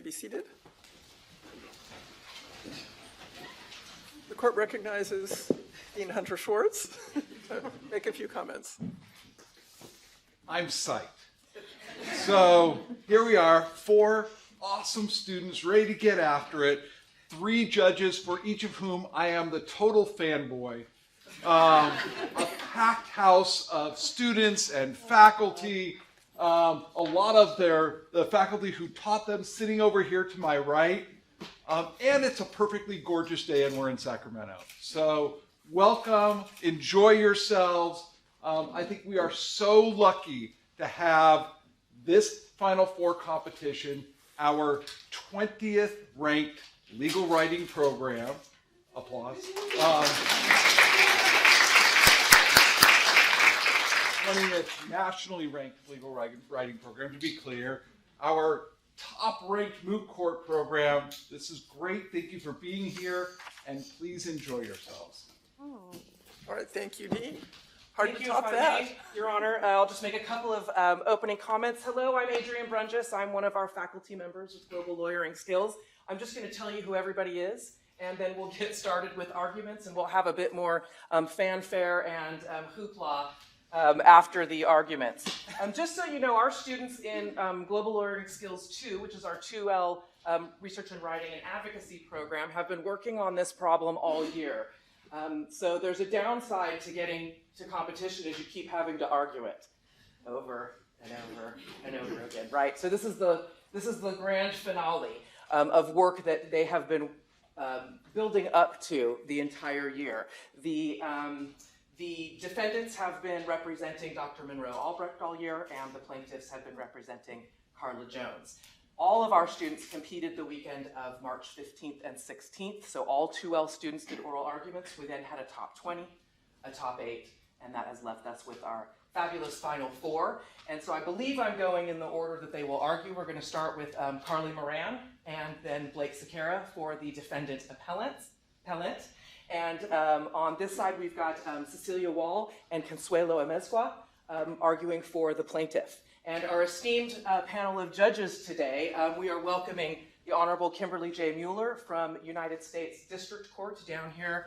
may be seated. The court recognizes Dean Hunter Schwartz to make a few comments. I'm psyched. So here we are, 4 awesome students ready to get after it. 3 judges, for each of whom I am the total fanboy. A packed house of students and faculty. A lot of the faculty who taught them sitting over here to my right. And it's a perfectly gorgeous day and we're in Sacramento. So welcome, enjoy yourselves. I think we are so lucky to have this Final Four competition, our 20th ranked legal writing program. Applause. 20th nationally ranked legal writing program, to be clear. Our top-ranked moot court program. This is great. Thank you for being here, and please enjoy yourselves. All right, thank you, Dean. Hard Thank to you, top if I that. may, Your Honor. I'll just make a couple of opening comments. Hello, I'm Adrian Brungis. I'm one of our faculty members with Global Lawyering Skills. I'm just going to tell you who everybody is, and then we'll get started with arguments, and we'll have a bit more fanfare and hoopla after the arguments. Just so you know, our students in Global Lawyering Skills 2, which is our 2L Research and Writing and Advocacy program, have been working on this problem all year. So there's a downside to getting to competition is you keep having to argue it over and over and over again, right? So this is the grand finale of work that they have been building up to the entire year. The defendants have been representing Dr. Monroe Albrecht all year, and the plaintiffs have been representing Carla Jones. All of our students competed the weekend of March 15th and 16th, so all 2L students did oral arguments. We then had a top 20, a top 8, and that has left us with our fabulous Final Four. And so I believe I'm going in the order that they will argue. We're going to start with Carly Moran and then Blake Sequeira for the defendant appellant. And on this side, we've got Cecilia Wall and Consuelo Amezcua arguing for the plaintiff. And our esteemed panel of judges today, we are welcoming the Honorable Kimberly J. Mueller from United States District Court down here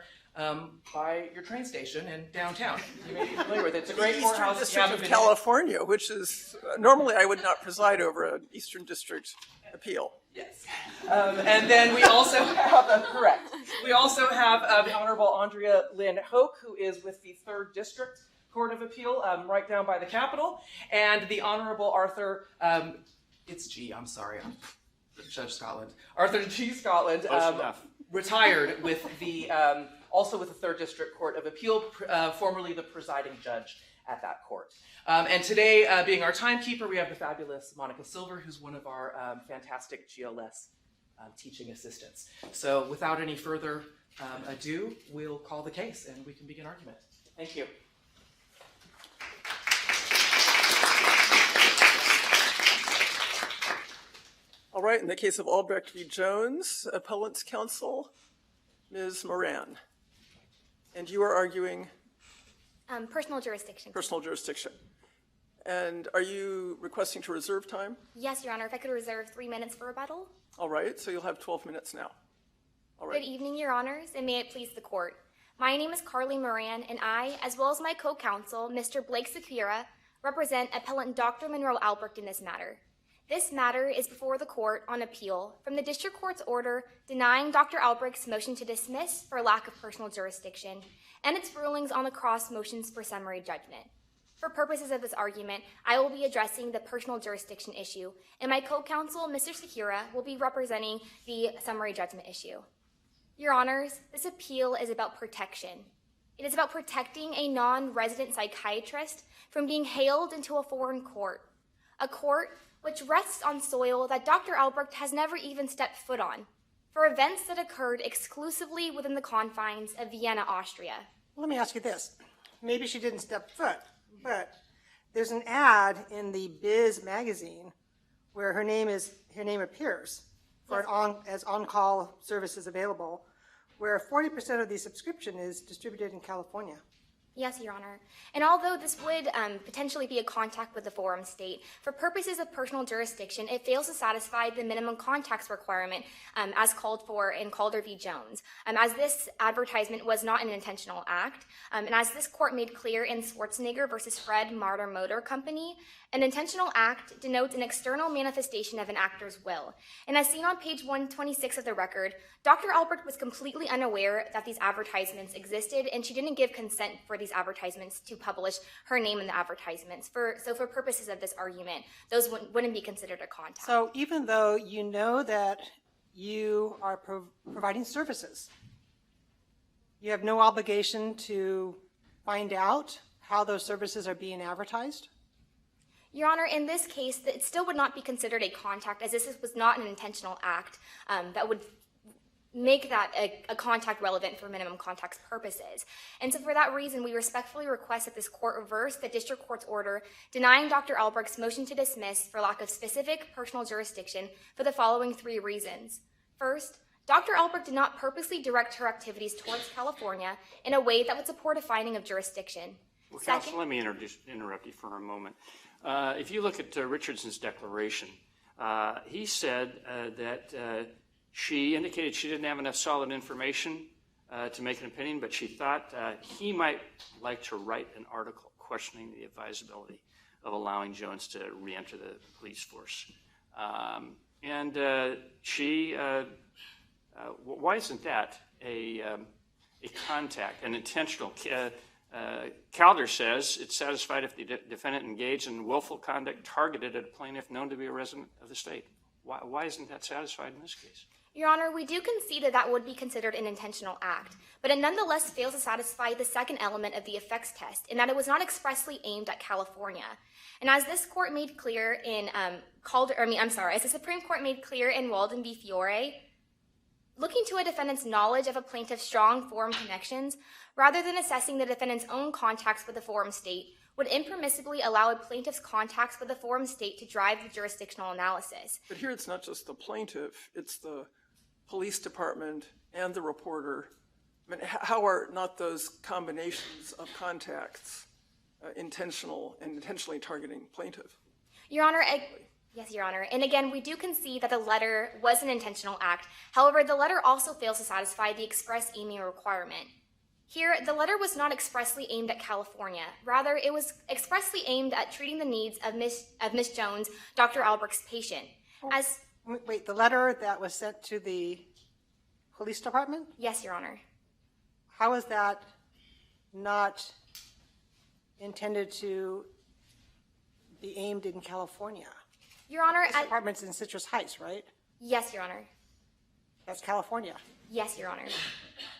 by your train station in downtown. You may be familiar with it. It's a great courthouse. Eastern District of California, which is, normally I would not preside over an Eastern District appeal. Yes. And then we also have, correct. We also have the Honorable Andrea Lynn Hoch, who is with the 3rd District Court of Appeal, right down by the Capitol, and the Honorable Arthur, it's G, I'm sorry, I'm Judge Scotland. Arthur G. Scotland, retired with the, also with the 3rd District Court of Appeal, formerly the presiding judge at that court. And today, being our timekeeper, we have the fabulous Monica Silver, who's one of our fantastic GLS teaching assistants. So without any further ado, we'll call the case and we can begin argument. Thank you. All right, in the case of Albrecht v. Jones, appellant's counsel, Ms. Moran. And you are arguing? Personal jurisdiction. Personal jurisdiction. And are you requesting to reserve time? Yes, Your Honor. If I could reserve 3 minutes for rebuttal. All right, so you'll have 12 minutes now. All right. Good evening, Your Honors, and may it please the court. My name is Carly Moran, and I, as well as my co-counsel, Mr. Blake Sequeira, represent appellant Dr. Monroe Albrecht in this matter. This matter is before the court on appeal from the district court's order denying Dr. Albrecht's motion to dismiss for lack of personal jurisdiction and its rulings on the cross motions for summary judgment. For purposes of this argument, I will be addressing the personal jurisdiction issue, and my co-counsel, Mr. Sequeira, will be representing the summary judgment issue. Your Honors, this appeal is about protection. It is about protecting a non-resident psychiatrist from being hailed into a foreign court, a court which rests on soil that Dr. Albrecht has never even stepped foot on, for events that occurred exclusively within the confines of Vienna, Austria. Let me ask you this. Maybe she didn't step foot, but there's an ad in the Biz magazine where her name appears for as on-call services available, where 40% of the subscription is distributed in California. Yes, Your Honor. And although this would potentially be a contact with the forum state, for purposes of personal jurisdiction, it fails to satisfy the minimum contacts requirement as called for in Calder v. Jones, as this advertisement was not an intentional act. And as this court made clear in Schwarzenegger versus Fred Martyr Motor Company, an intentional act denotes an external manifestation of an actor's will. And as seen on page 126 of the record, Dr. Albrecht was completely unaware that these advertisements existed, and she didn't give consent for these advertisements to publish her name in the advertisements. So for purposes of this argument, those wouldn't be considered a contact. So even though you know that you are providing services, you have no obligation to find out how those services are being advertised? Your Honor, in this case, it still would not be considered a contact, as this was not an intentional act that would make that a contact relevant for minimum contacts purposes. And so for that reason, we respectfully request that this court reverse the district court's order denying Dr. Albrecht's motion to dismiss for lack of specific personal jurisdiction for the following 3 reasons. First, Dr. Albrecht did not purposely direct her activities towards California in a way that would support a finding of jurisdiction. Well, counsel, let me interrupt you for a moment. If you look at Richardson's declaration, he said that she indicated she didn't have enough solid information to make an opinion, but she thought he might like to write an article questioning the advisability of allowing Jones to re-enter the police force. Why isn't that a contact, an intentional? Calder says it's satisfied if the defendant engaged in willful conduct targeted at a plaintiff known to be a resident of the state. Why isn't that satisfied in this case? Your Honor, we do concede that that would be considered an intentional act, but it nonetheless fails to satisfy the second element of the effects test, in that it was not expressly aimed at California. And as this court made clear in as the Supreme Court made clear in Walden v. Fiore, looking to a defendant's knowledge of a plaintiff's strong forum connections, rather than assessing the defendant's own contacts with the forum state, would impermissibly allow a plaintiff's contacts with the forum state to drive the jurisdictional analysis. But here it's not just the plaintiff, it's the police department and the reporter. I mean, how are not those combinations of contacts intentional and intentionally targeting plaintiff? Your Honor, yes, Your Honor. And again, we do concede that the letter was an intentional act. However, the letter also fails to satisfy the express aiming requirement. Here, the letter was not expressly aimed at California. Rather, it was expressly aimed at treating the needs of Miss Jones, Dr. Albrecht's patient. Wait, the letter that was sent to the police department? Yes, Your Honor. How is that not intended to be aimed in California? Your Honor, This department's in Citrus Heights, right? yes, Your Honor. That's California. Yes, Your Honor.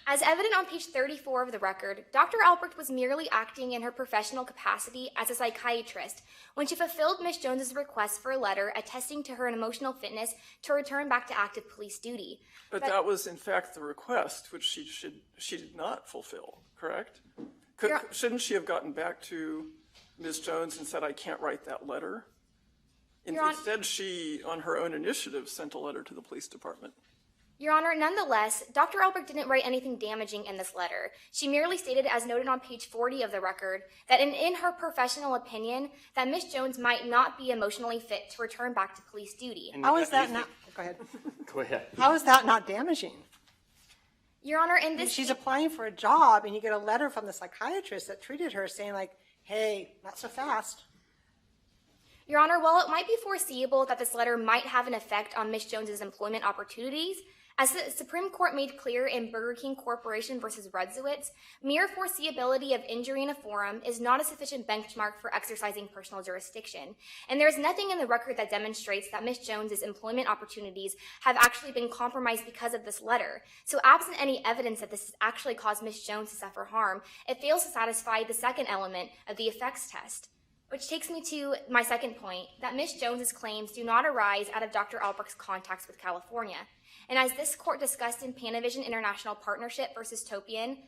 As evident on page 34 of the record, Dr. Albrecht was merely acting in her professional capacity as a psychiatrist when she fulfilled Ms. Jones's request for a letter attesting to her emotional fitness to return back to active police duty. But that was in fact the request, which she did not fulfill, correct? Shouldn't she have gotten back to Ms. Jones and said, I can't write that letter? Instead, she, on her own initiative, sent a letter to the police department. Your Honor, nonetheless, Dr. Albrecht didn't write anything damaging in this letter. She merely stated, as noted on page 40 of the record, that in her professional opinion, that Ms. Jones might not be emotionally fit to return back to police duty. How is that not? Go ahead. Go ahead. How is that not damaging? Your Honor, in this She's applying for a job, and you get a letter from the psychiatrist that treated her saying, like, hey, not so fast. Your Honor, while it might be foreseeable that this letter might have an effect on Ms. Jones's employment opportunities, as the Supreme Court made clear in Burger King Corporation versus Redzowitz, mere foreseeability of injury in a forum is not a sufficient benchmark for exercising personal jurisdiction. And there is nothing in the record that demonstrates that Ms. Jones's employment opportunities have actually been compromised because of this letter. So absent any evidence that this has actually caused Ms. Jones to suffer harm, it fails to satisfy the second element of the effects test. Which takes me to my second point, that Ms. Jones's claims do not arise out of Dr. Albrecht's contacts with California. And as this court discussed in Panavision International Partnership versus Topian,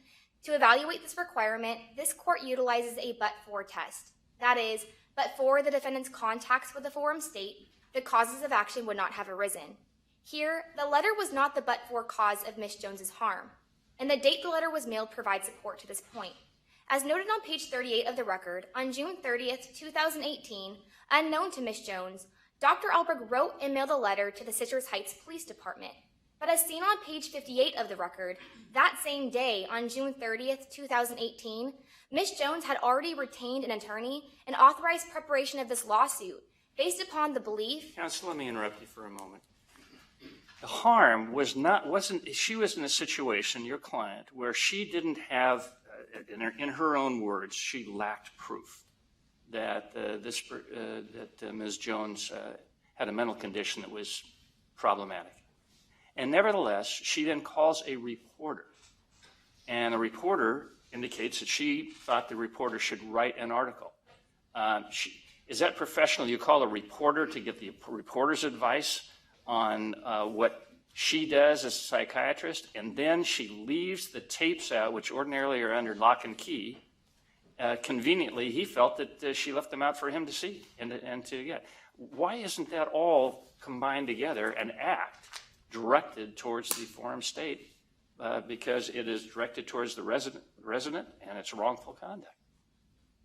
to evaluate this requirement, this court utilizes a but-for test. That is, but for the defendant's contacts with the forum state, the causes of action would not have arisen. Here, the letter was not the but-for cause of Ms. Jones's harm, and the date the letter was mailed provides support to this point. As noted on page 38 of the record, on June 30th, 2018, unknown to Ms. Jones, Dr. Albrecht wrote and mailed a letter to the Citrus Heights Police Department. But as seen on page 58 of the record, that same day, on June 30th, 2018, Ms. Jones had already retained an attorney and authorized preparation of this lawsuit based upon the belief. Counsel, let me interrupt you for a moment. The harm wasn't, she was in a situation, your client, where she didn't have, in her own words, she lacked proof that Ms. Jones had a mental condition that was problematic. And nevertheless, she then calls a reporter. And the reporter indicates that she thought the reporter should write an article. Is that professional? You call a reporter to get the reporter's advice on what she does as a psychiatrist, and then she leaves the tapes out, which ordinarily are under lock and key. Conveniently, he felt that she left them out for him to see and to get. Why isn't that all combined together, an act directed towards the forum state, because it is directed towards the resident and it's wrongful conduct?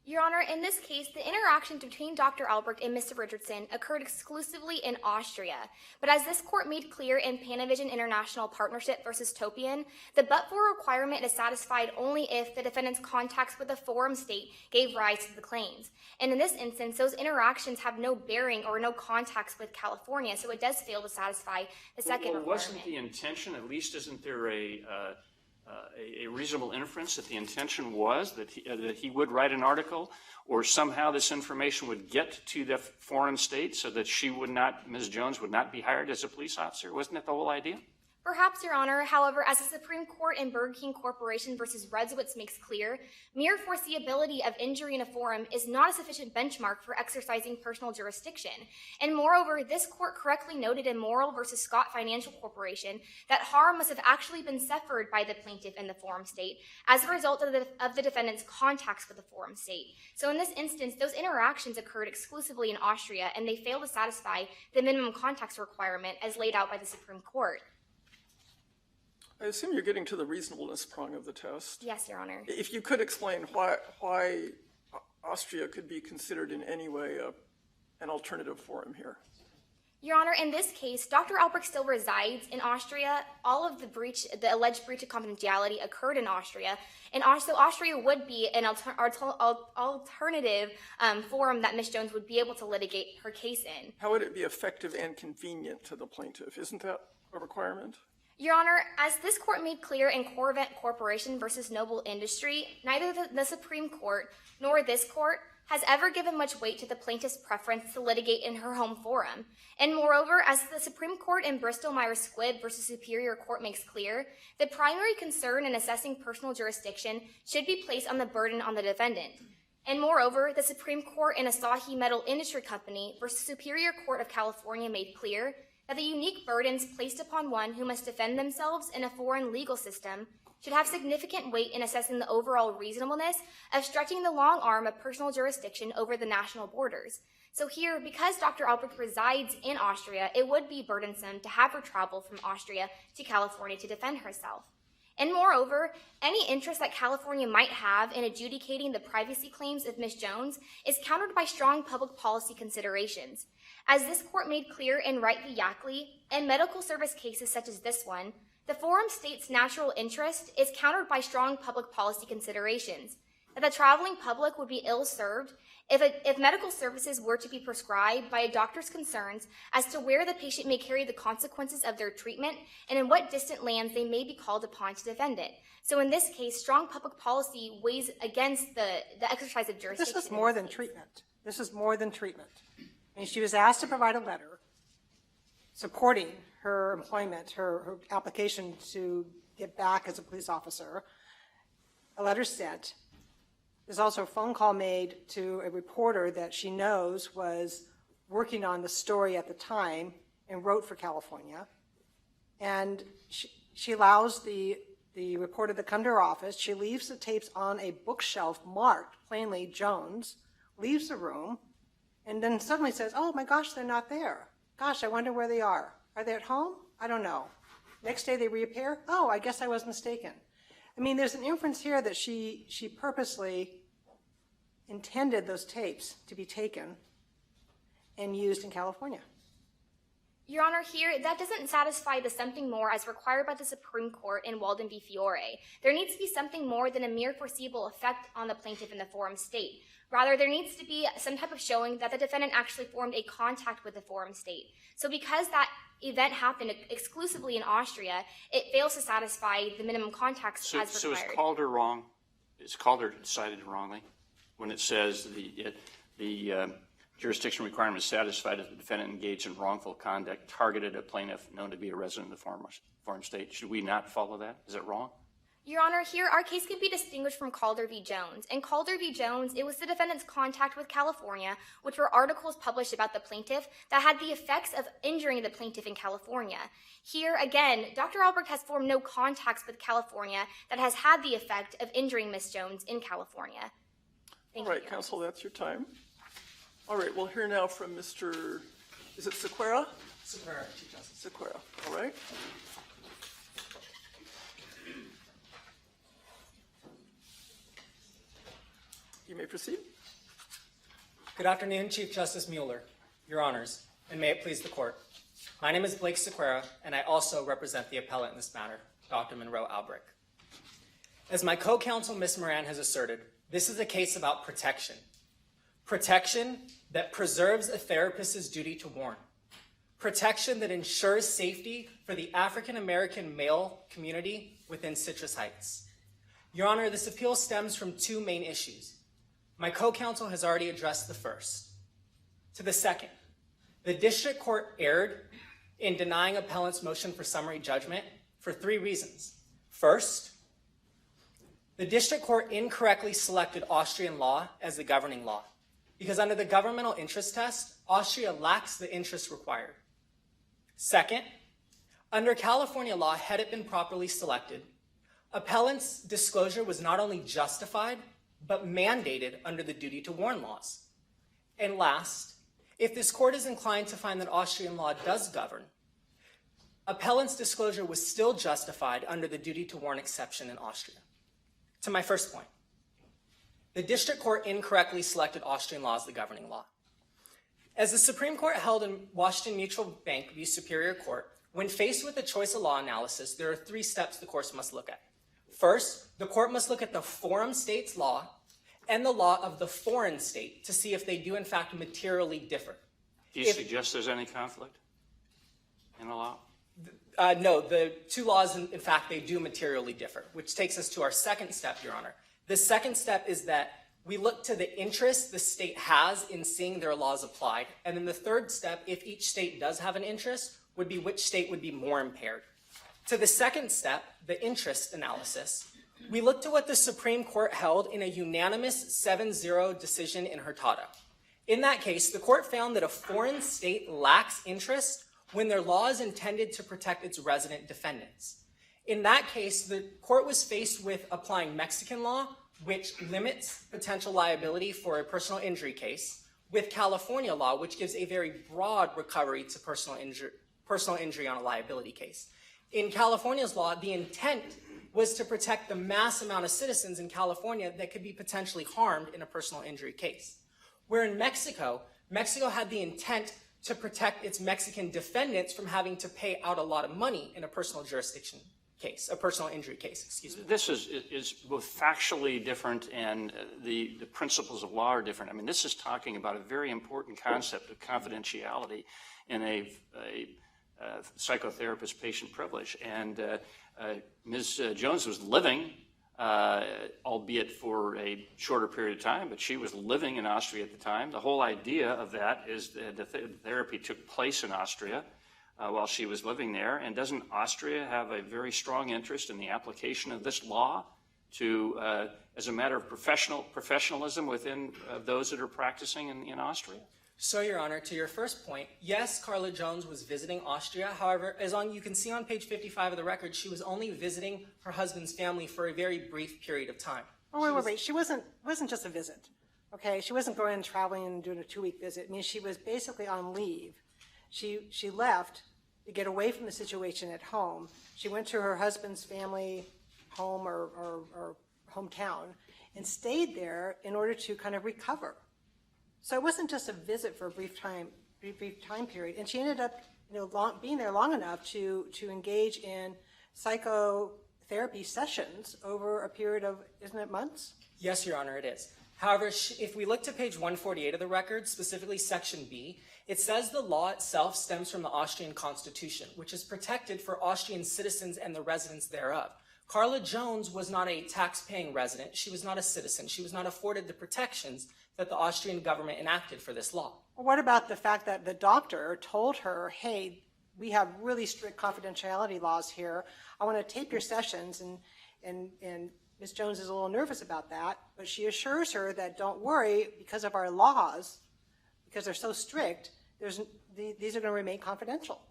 Your Honor, in this case, the interaction between Dr. Albrecht and Mr. Richardson occurred exclusively in Austria. But as this court made clear in Panavision International Partnership versus Topian, the but-for requirement is satisfied only if the defendant's contacts with the forum state gave rise to the claims. And in this instance, those interactions have no bearing or no contacts with California, so it does fail to satisfy the second requirement. Wasn't the intention, at least isn't there a reasonable inference that the intention was that he would write an article, or somehow this information would get to the foreign state so that Ms. Jones would not be hired as a police officer? Wasn't that the whole idea? Perhaps, Your Honor. However, as the Supreme Court in Burger King Corporation versus Redzowitz makes clear, mere foreseeability of injury in a forum is not a sufficient benchmark for exercising personal jurisdiction. And moreover, this court correctly noted in Morrill versus Scott Financial Corporation that harm must have actually been suffered by the plaintiff in the forum state as a result of the defendant's contacts with the forum state. So in this instance, those interactions occurred exclusively in Austria, and they fail to satisfy the minimum contacts requirement as laid out by the Supreme Court. I assume you're getting to the reasonableness prong of the test. Yes, Your Honor. If you could explain why Austria could be considered in any way an alternative forum here. Your Honor, in this case, Dr. Albrecht still resides in Austria. All of the alleged breach of confidentiality occurred in Austria, and so Austria would be an alternative forum that Ms. Jones would be able to litigate her case in. How would it be effective and convenient to the plaintiff? Isn't that a requirement? Your Honor, as this court made clear in Corvette Corporation versus Noble Industry, neither the Supreme Court nor this court has ever given much weight to the plaintiff's preference to litigate in her home forum. And moreover, as the Supreme Court in Bristol-Myers Squibb versus Superior Court makes clear, the primary concern in assessing personal jurisdiction should be placed on the burden on the defendant. And moreover, the Supreme Court in Asahi Metal Industry Company versus Superior Court of California made clear that the unique burdens placed upon one who must defend themselves in a foreign legal system should have significant weight in assessing the overall reasonableness of stretching the long arm of personal jurisdiction over the national borders. So here, because Dr. Albrecht resides in Austria, it would be burdensome to have her travel from Austria to California to defend herself. And moreover, any interest that California might have in adjudicating the privacy claims of Ms. Jones is countered by strong public policy considerations. As this court made clear in Wright v. Yackley, in medical service cases such as this one, the forum state's natural interest is countered by strong public policy considerations. That the traveling public would be ill-served if medical services were to be prescribed by a doctor's concerns as to where the patient may carry the consequences of their treatment and in what distant lands they may be called upon to defend it. So in this case, strong public policy weighs against the exercise of jurisdiction. This is more than treatment. This is more than treatment. And she was asked to provide a letter supporting her employment, her application to get back as a police officer. A letter sent. There's also a phone call made to a reporter that she knows was working on the story at the time and wrote for California. And she allows the reporter to come to her office. She leaves the tapes on a bookshelf marked plainly Jones, leaves the room, and then suddenly says, oh my gosh, they're not there. Gosh, I wonder where they are. Are they at home? I don't know. Next day they reappear. Oh, I guess I was mistaken. I mean, there's an inference here that she purposely intended those tapes to be taken and used in California. Your Honor, here, that doesn't satisfy the something more as required by the Supreme Court in Walden v. Fiore. There needs to be something more than a mere foreseeable effect on the plaintiff in the forum state. Rather, there needs to be some type of showing that the defendant actually formed a contact with the forum state. So because that event happened exclusively in Austria, it fails to satisfy the minimum contacts as required. So is Calder wrong? Is Calder decided wrongly when it says the jurisdiction requirement is satisfied if the defendant engaged in wrongful conduct targeted a plaintiff known to be a resident of the forum state? Should we not follow that? Is it wrong? Your Honor, here our case can be distinguished from Calder v. Jones. In Calder v. Jones, it was the defendant's contact with California, which were articles published about the plaintiff that had the effects of injuring the plaintiff in California. Here, again, Dr. Albrecht has formed no contacts with California that has had the effect of injuring Ms. Jones in California. Thank you. All right, counsel, that's your time. All right, we'll hear now from Mr. Is it Sequeira? Sequeira, Chief Justice. Sequeira, all right. You may proceed. Good afternoon, Chief Justice Mueller, Your Honors, and may it please the Court. My name is Blake Sequeira, and I also represent the appellant in this matter, Dr. Monroe Albrecht. As my co-counsel, Ms. Moran, has asserted, this is a case about protection. Protection that preserves a therapist's duty to warn. Protection that ensures safety for the African-American male community within Citrus Heights. Your Honor, this appeal stems from two main issues. My co-counsel has already addressed the first. To the second, the district court erred in denying appellant's motion for summary judgment for three reasons. First, the district court incorrectly selected Austrian law as the governing law because under the governmental interest test, Austria lacks the interest required. Second, under California law, had it been properly selected, appellant's disclosure was not only justified, but mandated under the duty to warn laws. And last, if this court is inclined to find that Austrian law does govern, appellant's disclosure was still justified under the duty to warn exception in Austria. To my first point, the district court incorrectly selected Austrian law as the governing law. As the Supreme Court held in Washington Mutual Bank v. Superior Court, when faced with a choice of law analysis, there are three steps the court must look at. First, the court must look at the forum state's law and the law of the foreign state to see if they do in fact materially differ. Do you suggest there's any conflict in the law? No, the two laws, in fact, they do materially differ, which takes us to our second step, Your Honor. The second step is that we look to the interest the state has in seeing their laws applied. And then the third step, if each state does have an interest, would be which state would be more impaired. To the second step, the interest analysis, we look to what the Supreme Court held in a unanimous 7-0 decision in Hurtado. In that case, the court found that a foreign state lacks interest when their law is intended to protect its resident defendants. In that case, the court was faced with applying Mexican law, which limits potential liability for a personal injury case, with California law, which gives a very broad recovery to personal injury on a liability case. In California's law, the intent was to protect the mass amount of citizens in California that could be potentially harmed in a personal injury case. Where in Mexico, Mexico had the intent to protect its Mexican defendants from having to pay out a lot of money in a personal jurisdiction case, a personal injury case, excuse me. This is both factually different and the principles of law are different. I mean, this is talking about a very important concept of confidentiality in a psychotherapist patient privilege. And Ms. Jones was living, albeit for a shorter period of time, but she was living in Austria at the time. The whole idea of that is that the therapy took place in Austria while she was living there. And doesn't Austria have a very strong interest in the application of this law to, as a matter of professionalism within those that are practicing in Austria? So, Your Honor, to your first point, yes, Carla Jones was visiting Austria. However, you can see on page 55 of the record, she was only visiting her husband's family for a very brief period of time. Oh, wait. She wasn't just a visit, okay? She wasn't going and traveling and doing a 2-week visit. I mean, she was basically on leave. She left to get away from the situation at home. She went to her husband's family home or hometown and stayed there in order to kind of recover. So it wasn't just a visit for a brief time period. And she ended up, being there long enough to engage in psychotherapy sessions over a period of, isn't it months? Yes, Your Honor, it is. However, if we look to page 148 of the record, specifically section B, it says the law itself stems from the Austrian Constitution, which is protected for Austrian citizens and the residents thereof. Carla Jones was not a tax-paying resident. She was not a citizen. She was not afforded the protections that the Austrian government enacted for this law. Well, what about the fact that the doctor told her, hey, we have really strict confidentiality laws here. I want to tape your sessions, and Ms. Jones is a little nervous about that, but she assures her that don't worry, because of our laws, because they're so strict, these are going to remain confidential.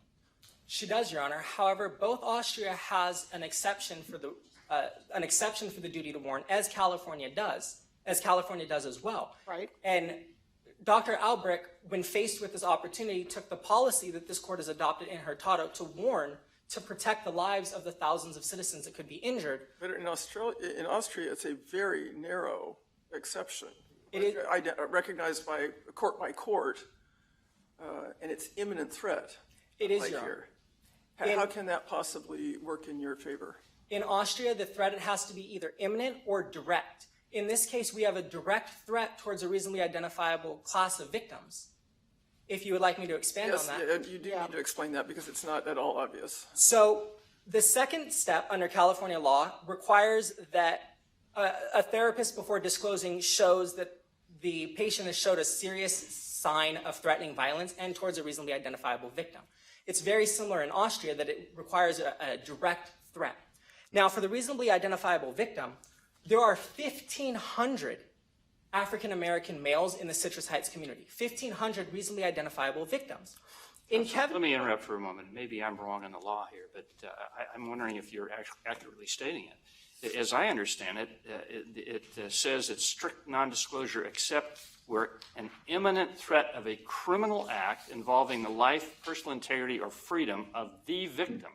She does, Your Honor. However, both Austria has an exception for the duty to warn, as California does as well. Right. And Dr. Albrecht, when faced with this opportunity, took the policy that this court has adopted in Hurtado to warn, to protect the lives of the thousands of citizens that could be injured. But in Austria, it's a very narrow exception. It is recognized by court, and it's imminent threat. It is, Your Honor. How can that possibly work in your favor? In Austria, the threat has to be either imminent or direct. In this case, we have a direct threat towards a reasonably identifiable class of victims. If you would like me to expand on that. Yes, you do need to explain that because it's not at all obvious. So the second step under California law requires that a therapist, before disclosing, shows that the patient has showed a serious sign of threatening violence and towards a reasonably identifiable victim. It's very similar in Austria that it requires a direct threat. Now, for the reasonably identifiable victim, there are 1,500 African-American males in the Citrus Heights community, 1,500 reasonably identifiable victims. Let me interrupt for a moment. Maybe I'm wrong on the law here, but I'm wondering if you're accurately stating it. As I understand it, it says it's strict nondisclosure except where an imminent threat of a criminal act involving the life, personal integrity, or freedom of the victim,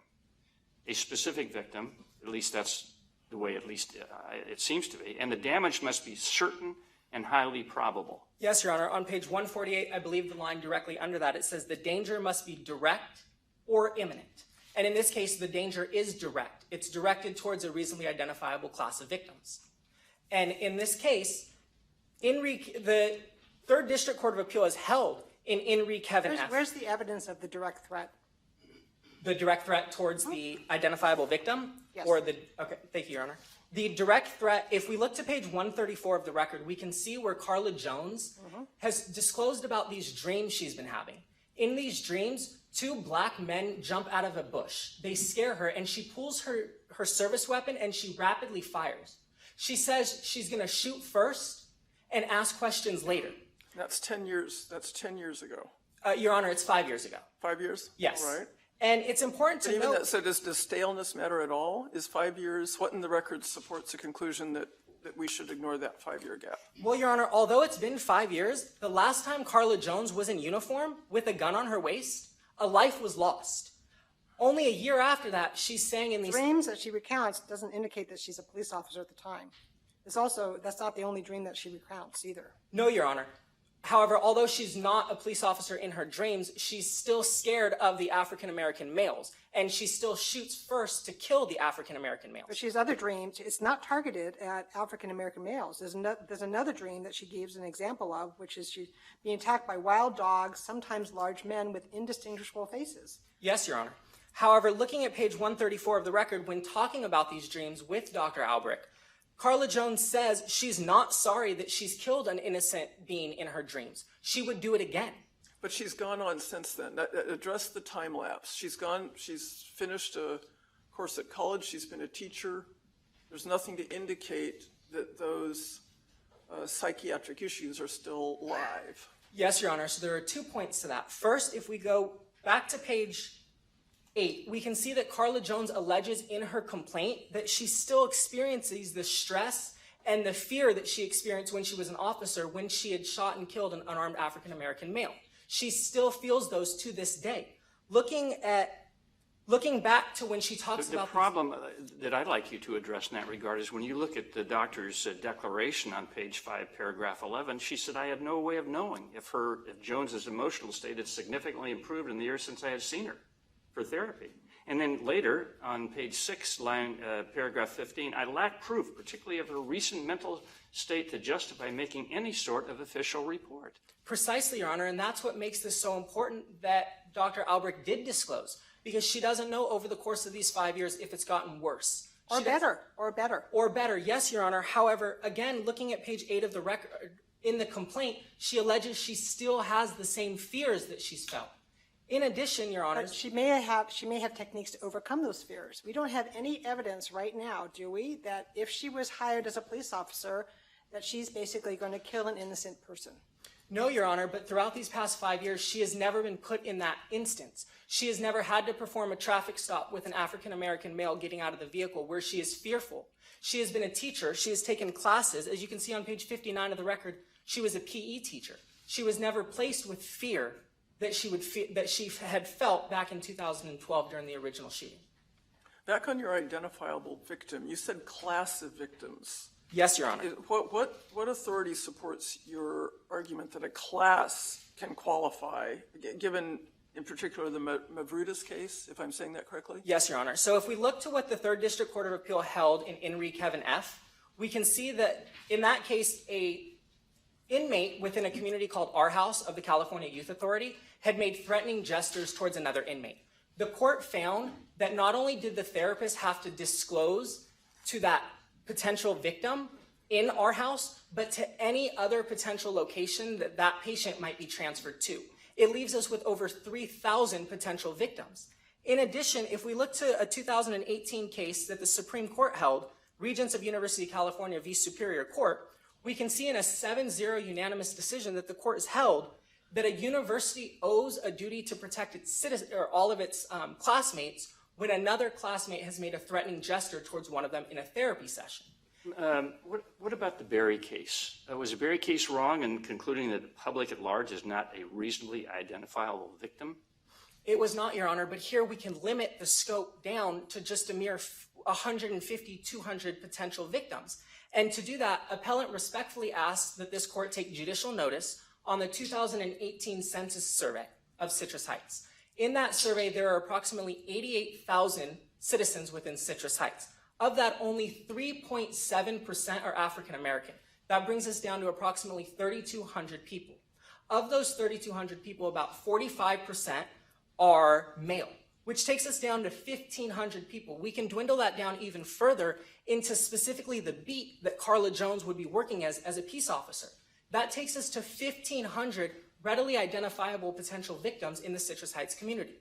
a specific victim, at least that's the way it seems to be, and the damage must be certain and highly probable. Yes, Your Honor. On page 148, I believe the line directly under that, it says the danger must be direct or imminent. And in this case, the danger is direct. It's directed towards a reasonably identifiable class of victims. And in this case, the Third District Court of Appeal has held in Inri Kevin F. Where's the evidence of the direct threat? The direct threat towards the identifiable victim? Yes. Okay, thank you, Your Honor. The direct threat, if we look to page 134 of the record, we can see where Carla Jones has disclosed about these dreams she's been having. In these dreams, two black men jump out of a bush. They scare her, and she pulls her service weapon, and she rapidly fires. She says she's going to shoot first and ask questions later. That's 10 years. That's 10 years ago. Your Honor, it's 5 years ago. 5 years? Yes. All right. And it's important to note. So does staleness matter at all? Is 5 years, what in the record supports the conclusion that we should ignore that 5-year gap? Well, Your Honor, although it's been 5 years, the last time Carla Jones was in uniform with a gun on her waist, a life was lost. Only a year after that, she's saying in these dreams that she recounts doesn't indicate that she's a police officer at the time. That's not the only dream that she recounts either. No, Your Honor. However, although she's not a police officer in her dreams, she's still scared of the African-American males, and she still shoots first to kill the African-American males. But she has other dreams. It's not targeted at African-American males. There's another dream that she gives an example of, which is she's being attacked by wild dogs, sometimes large men with indistinguishable faces. Yes, Your Honor. However, looking at page 134 of the record, when talking about these dreams with Dr. Albrecht, Carla Jones says she's not sorry that she's killed an innocent being in her dreams. She would do it again. But she's gone on since then. Address the time lapse. She's finished a course at college. She's been a teacher. There's nothing to indicate that those psychiatric issues are still live. Yes, Your Honor. So there are 2 points to that. First, if we go back to page 8, we can see that Carla Jones alleges in her complaint that she still experiences the stress and the fear that she experienced when she was an officer when she had shot and killed an unarmed African-American male. She still feels those to this day. Looking at Looking back to when she talks The about problem that I'd like you to address in that regard is when you look at the doctor's declaration on page 5, paragraph 11, she said, I had no way of knowing if Jones's emotional state had significantly improved in the years since I had seen her for therapy. And then later on page 6, paragraph 15, I lack proof, particularly of her recent mental state to justify making any sort of official report. Precisely, Your Honor, and that's what makes this so important that Dr. Albrecht did disclose, because she doesn't know over the course of these 5 years if it's gotten worse. Or better. Or better, yes, Your Honor. However, again, looking at page 8 of the record, in the complaint, she alleges she still has the same fears that she's felt. In addition, Your Honor, But she may have techniques to overcome those fears. We don't have any evidence right now, do we, that if she was hired as a police officer, that she's basically going to kill an innocent person? no, Your Honor, but throughout these past 5 years, she has never been put in that instance. She has never had to perform a traffic stop with an African-American male getting out of the vehicle where she is fearful. She has been a teacher. She has taken classes. As you can see on page 59 of the record, she was a PE teacher. She was never placed with fear that she had felt back in 2012 during the original shooting. Back on your identifiable victim, you said class of victims. Yes, Your Honor. What authority supports your argument that a class can qualify, given in particular the Mavrutis case, if I'm saying that correctly? Yes, Your Honor. So if we look to what the Third District Court of Appeal held in Inree Kevin F., we can see that in that case, a inmate within a community called Our House of the California Youth Authority had made threatening gestures towards another inmate. The court found that not only did the therapist have to disclose to that potential victim in Our House, but to any other potential location that that patient might be transferred to. It leaves us with over 3,000 potential victims. In addition, if we look to a 2018 case that the Supreme Court held, Regents of University of California v. Superior Court, we can see in a 7-0 unanimous decision that the court has held that a university owes a duty to protect its citizens or all of its classmates when another classmate has made a threatening gesture towards one of them in a therapy session. What about the Berry case? Was the Berry case wrong in concluding that the public at large is not a reasonably identifiable victim? It was not, Your Honor, but here we can limit the scope down to just a mere 150, 200 potential victims. And to do that, Appellant respectfully asks that this court take judicial notice on the 2018 census survey of Citrus Heights. In that survey, there are approximately 88,000 citizens within Citrus Heights. Of that, only 3.7% are African American. That brings us down to approximately 3,200 people. Of those 3,200 people, about 45% are male, which takes us down to 1,500 people. We can dwindle that down even further into specifically the beat that Carla Jones would be working as a peace officer. That takes us to 1,500 readily identifiable potential victims in the Citrus Heights community.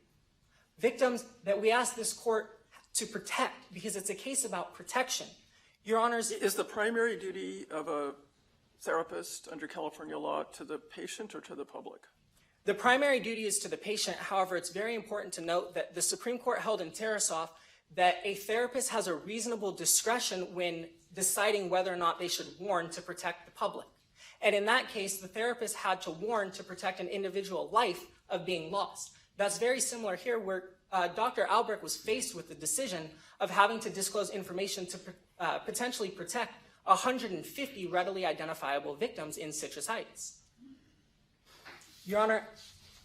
Victims that we ask this court to protect because it's a case about protection. Your Honors, Is the primary duty of a therapist under California law to the patient or to the public? the primary duty is to the patient. However, it's very important to note that the Supreme Court held in Tarasoff that a therapist has a reasonable discretion when deciding whether or not they should warn to protect the public. And in that case, the therapist had to warn to protect an individual life of being lost. That's very similar here where Dr. Albrecht was faced with the decision of having to disclose information to potentially protect 150 readily identifiable victims in Citrus Heights. Your Honor,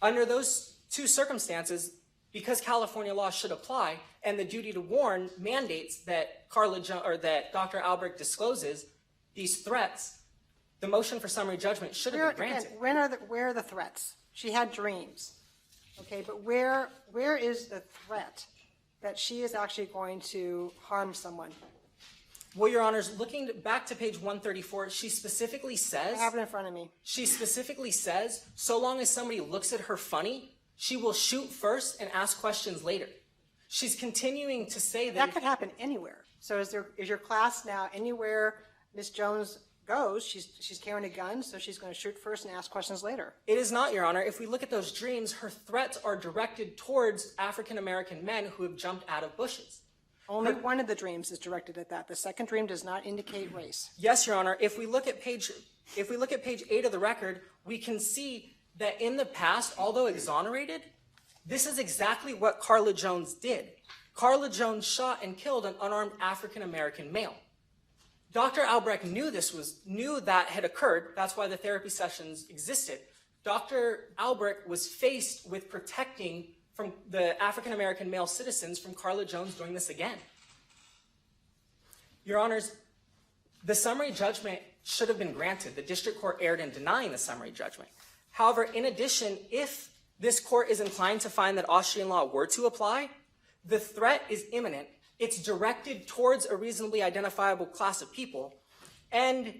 under those two circumstances, because California law should apply and the duty to warn mandates that Dr. Albrecht discloses these threats, the motion for summary judgment should have been granted. Again, where are the threats? She had dreams. Okay, but where is the threat that she is actually going to harm someone? Well, Your Honors, looking back to page 134, she specifically says, I have it in front of me. She specifically says, so long as somebody looks at her funny, she will shoot first and ask questions later. She's continuing to say That could happen anywhere. So is your class now anywhere Ms. Jones goes, she's carrying a gun, so she's going to shoot first and ask questions later? It is not, Your Honor. If we look at those dreams, her threats are directed towards African-American men who have jumped out of bushes. Only one of the dreams is directed at that. The second dream does not indicate race. Yes, Your Honor. If we look at page 8 of the record, we can see that in the past, although exonerated, This is exactly what Carla Jones did. Carla Jones shot and killed an unarmed African-American male. Dr. Albrecht knew that had occurred. That's why the therapy sessions existed. Dr. Albrecht was faced with protecting from the African-American male citizens from Carla Jones doing this again. Your Honors, the summary judgment should have been granted. The district court erred in denying the summary judgment. However, in addition, if this court is inclined to find that Austrian law were to apply, the threat is imminent. It's directed towards a reasonably identifiable class of people, and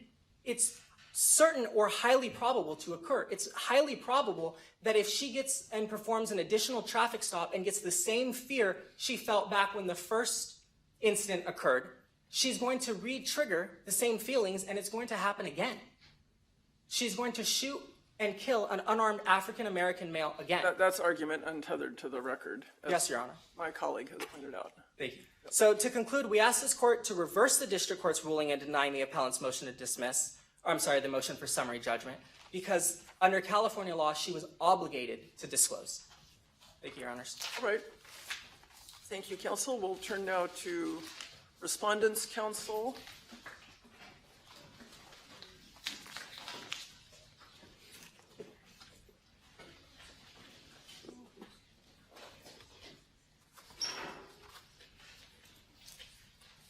it's certain or highly probable to occur. It's highly probable that if she gets and performs an additional traffic stop and gets the same fear she felt back when the first incident occurred, she's going to re-trigger the same feelings, and it's going to happen again. She's going to shoot and kill an unarmed African-American male again. That's argument untethered to the record. Yes, Your Honor. My colleague has pointed out. Thank you. So to conclude, we ask this court to reverse the district court's ruling in denying the appellant's motion to dismiss, the motion for summary judgment, because under California law, she was obligated to disclose. Thank you, Your Honors. All right. Thank you, counsel. We'll turn now to Respondent's counsel.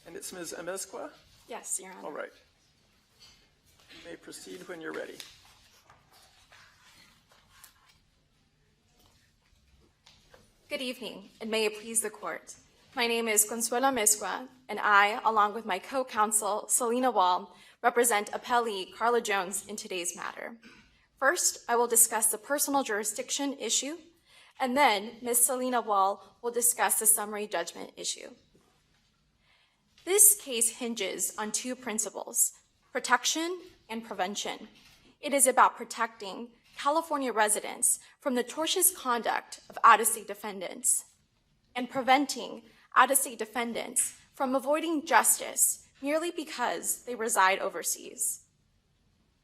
And it's Ms. Amezcua? Yes, Your Honor. All right. You may proceed when you're ready. Good evening, and may it please the court. My name is Consuelo Amezcua, and I, along with my co-counsel, Selena Wall, represent appellee Carla Jones in today's matter. First, I will discuss the personal jurisdiction issue, and then Ms. Selena Wall will discuss the summary judgment issue. This case hinges on two principles, protection and prevention. It is about protecting California residents from the tortious conduct of out-of-state defendants and preventing out-of-state defendants from avoiding justice merely because they reside overseas.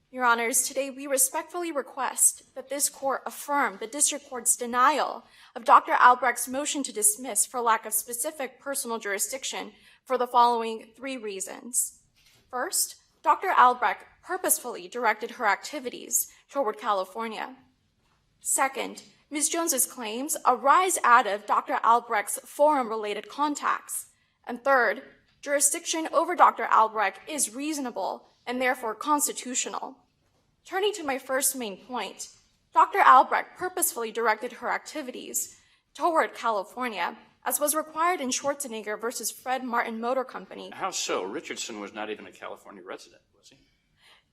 Your Honors, today we respectfully request that this court affirm the district court's denial of Dr. Albrecht's motion to dismiss for lack of specific personal jurisdiction for the following three reasons. First, Dr. Albrecht purposefully directed her activities toward California. Second, Ms. Jones's claims arise out of Dr. Albrecht's forum-related contacts. And third, jurisdiction over Dr. Albrecht is reasonable and therefore constitutional. Turning to my first main point, Dr. Albrecht purposefully directed her activities toward California, as was required in Schwarzenegger versus Fred Martin Motor Company. How so? Richardson was not even a California resident, was he?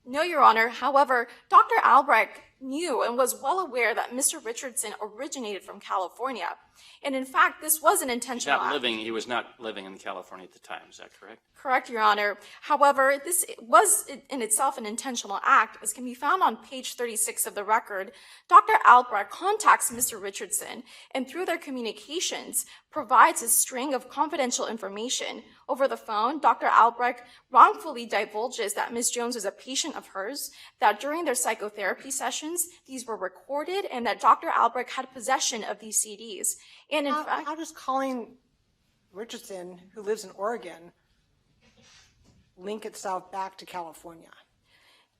No, Your Honor. However, Dr. Albrecht knew and was well aware that Mr. Richardson originated from California. And in fact, this was an intentional act. He was not living in California at the time, is that correct? Correct, Your Honor. However, this was in itself an intentional act, as can be found on page 36 of the record. Dr. Albrecht contacts Mr. Richardson, and through their communications, provides a string of confidential information. Over the phone, Dr. Albrecht wrongfully divulges that Ms. Jones was a patient of hers, that during their psychotherapy sessions, these were recorded, and that Dr. Albrecht had possession of these CDs. And in fact, how does calling Richardson, who lives in Oregon, link itself back to California?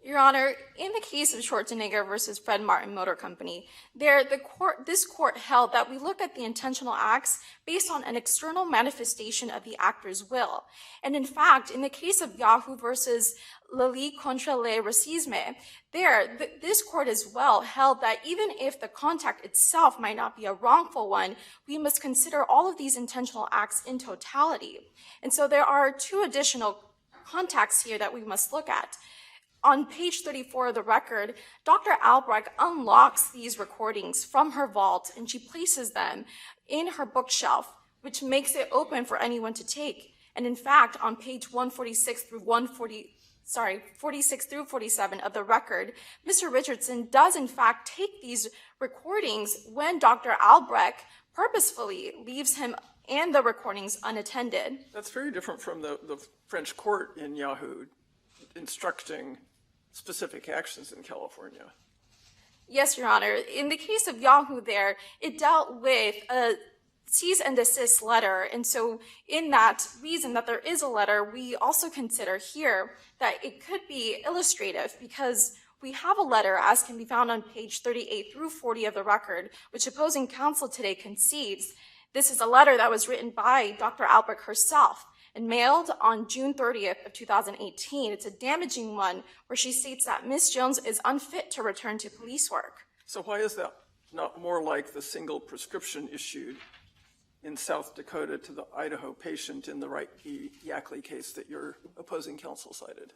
Your Honor, in the case of Schwarzenegger versus Fred Martin Motor Company, this court held that we look at the intentional acts based on an external manifestation of the actor's will. And in fact, in the case of Yahoo versus La Ligue contre le racisme, this court as well held that even if the contact itself might not be a wrongful one, we must consider all of these intentional acts in totality. And so there are two additional contacts here that we must look at. On page 34 of the record, Dr. Albrecht unlocks these recordings from her vault and she places them in her bookshelf, which makes it open for anyone to take. And in fact, on page 46 through 47 of the record, Mr. Richardson does in fact take these recordings when Dr. Albrecht purposefully leaves him and the recordings unattended. That's very different from the French court in Yahoo instructing specific actions in California. Yes, Your Honor. In the case of Yahoo there, it dealt with a cease and desist letter. And so in that reason that there is a letter, we also consider here that it could be illustrative because we have a letter, as can be found on page 38 through 40 of the record, which opposing counsel today concedes. This is a letter that was written by Dr. Albrecht herself and mailed on June 30th of 2018. It's a damaging one where she states that Ms. Jones is unfit to return to police work. So why is that not more like the single prescription issued in South Dakota to the Idaho patient in the Wright v. Yackley case that your opposing counsel cited?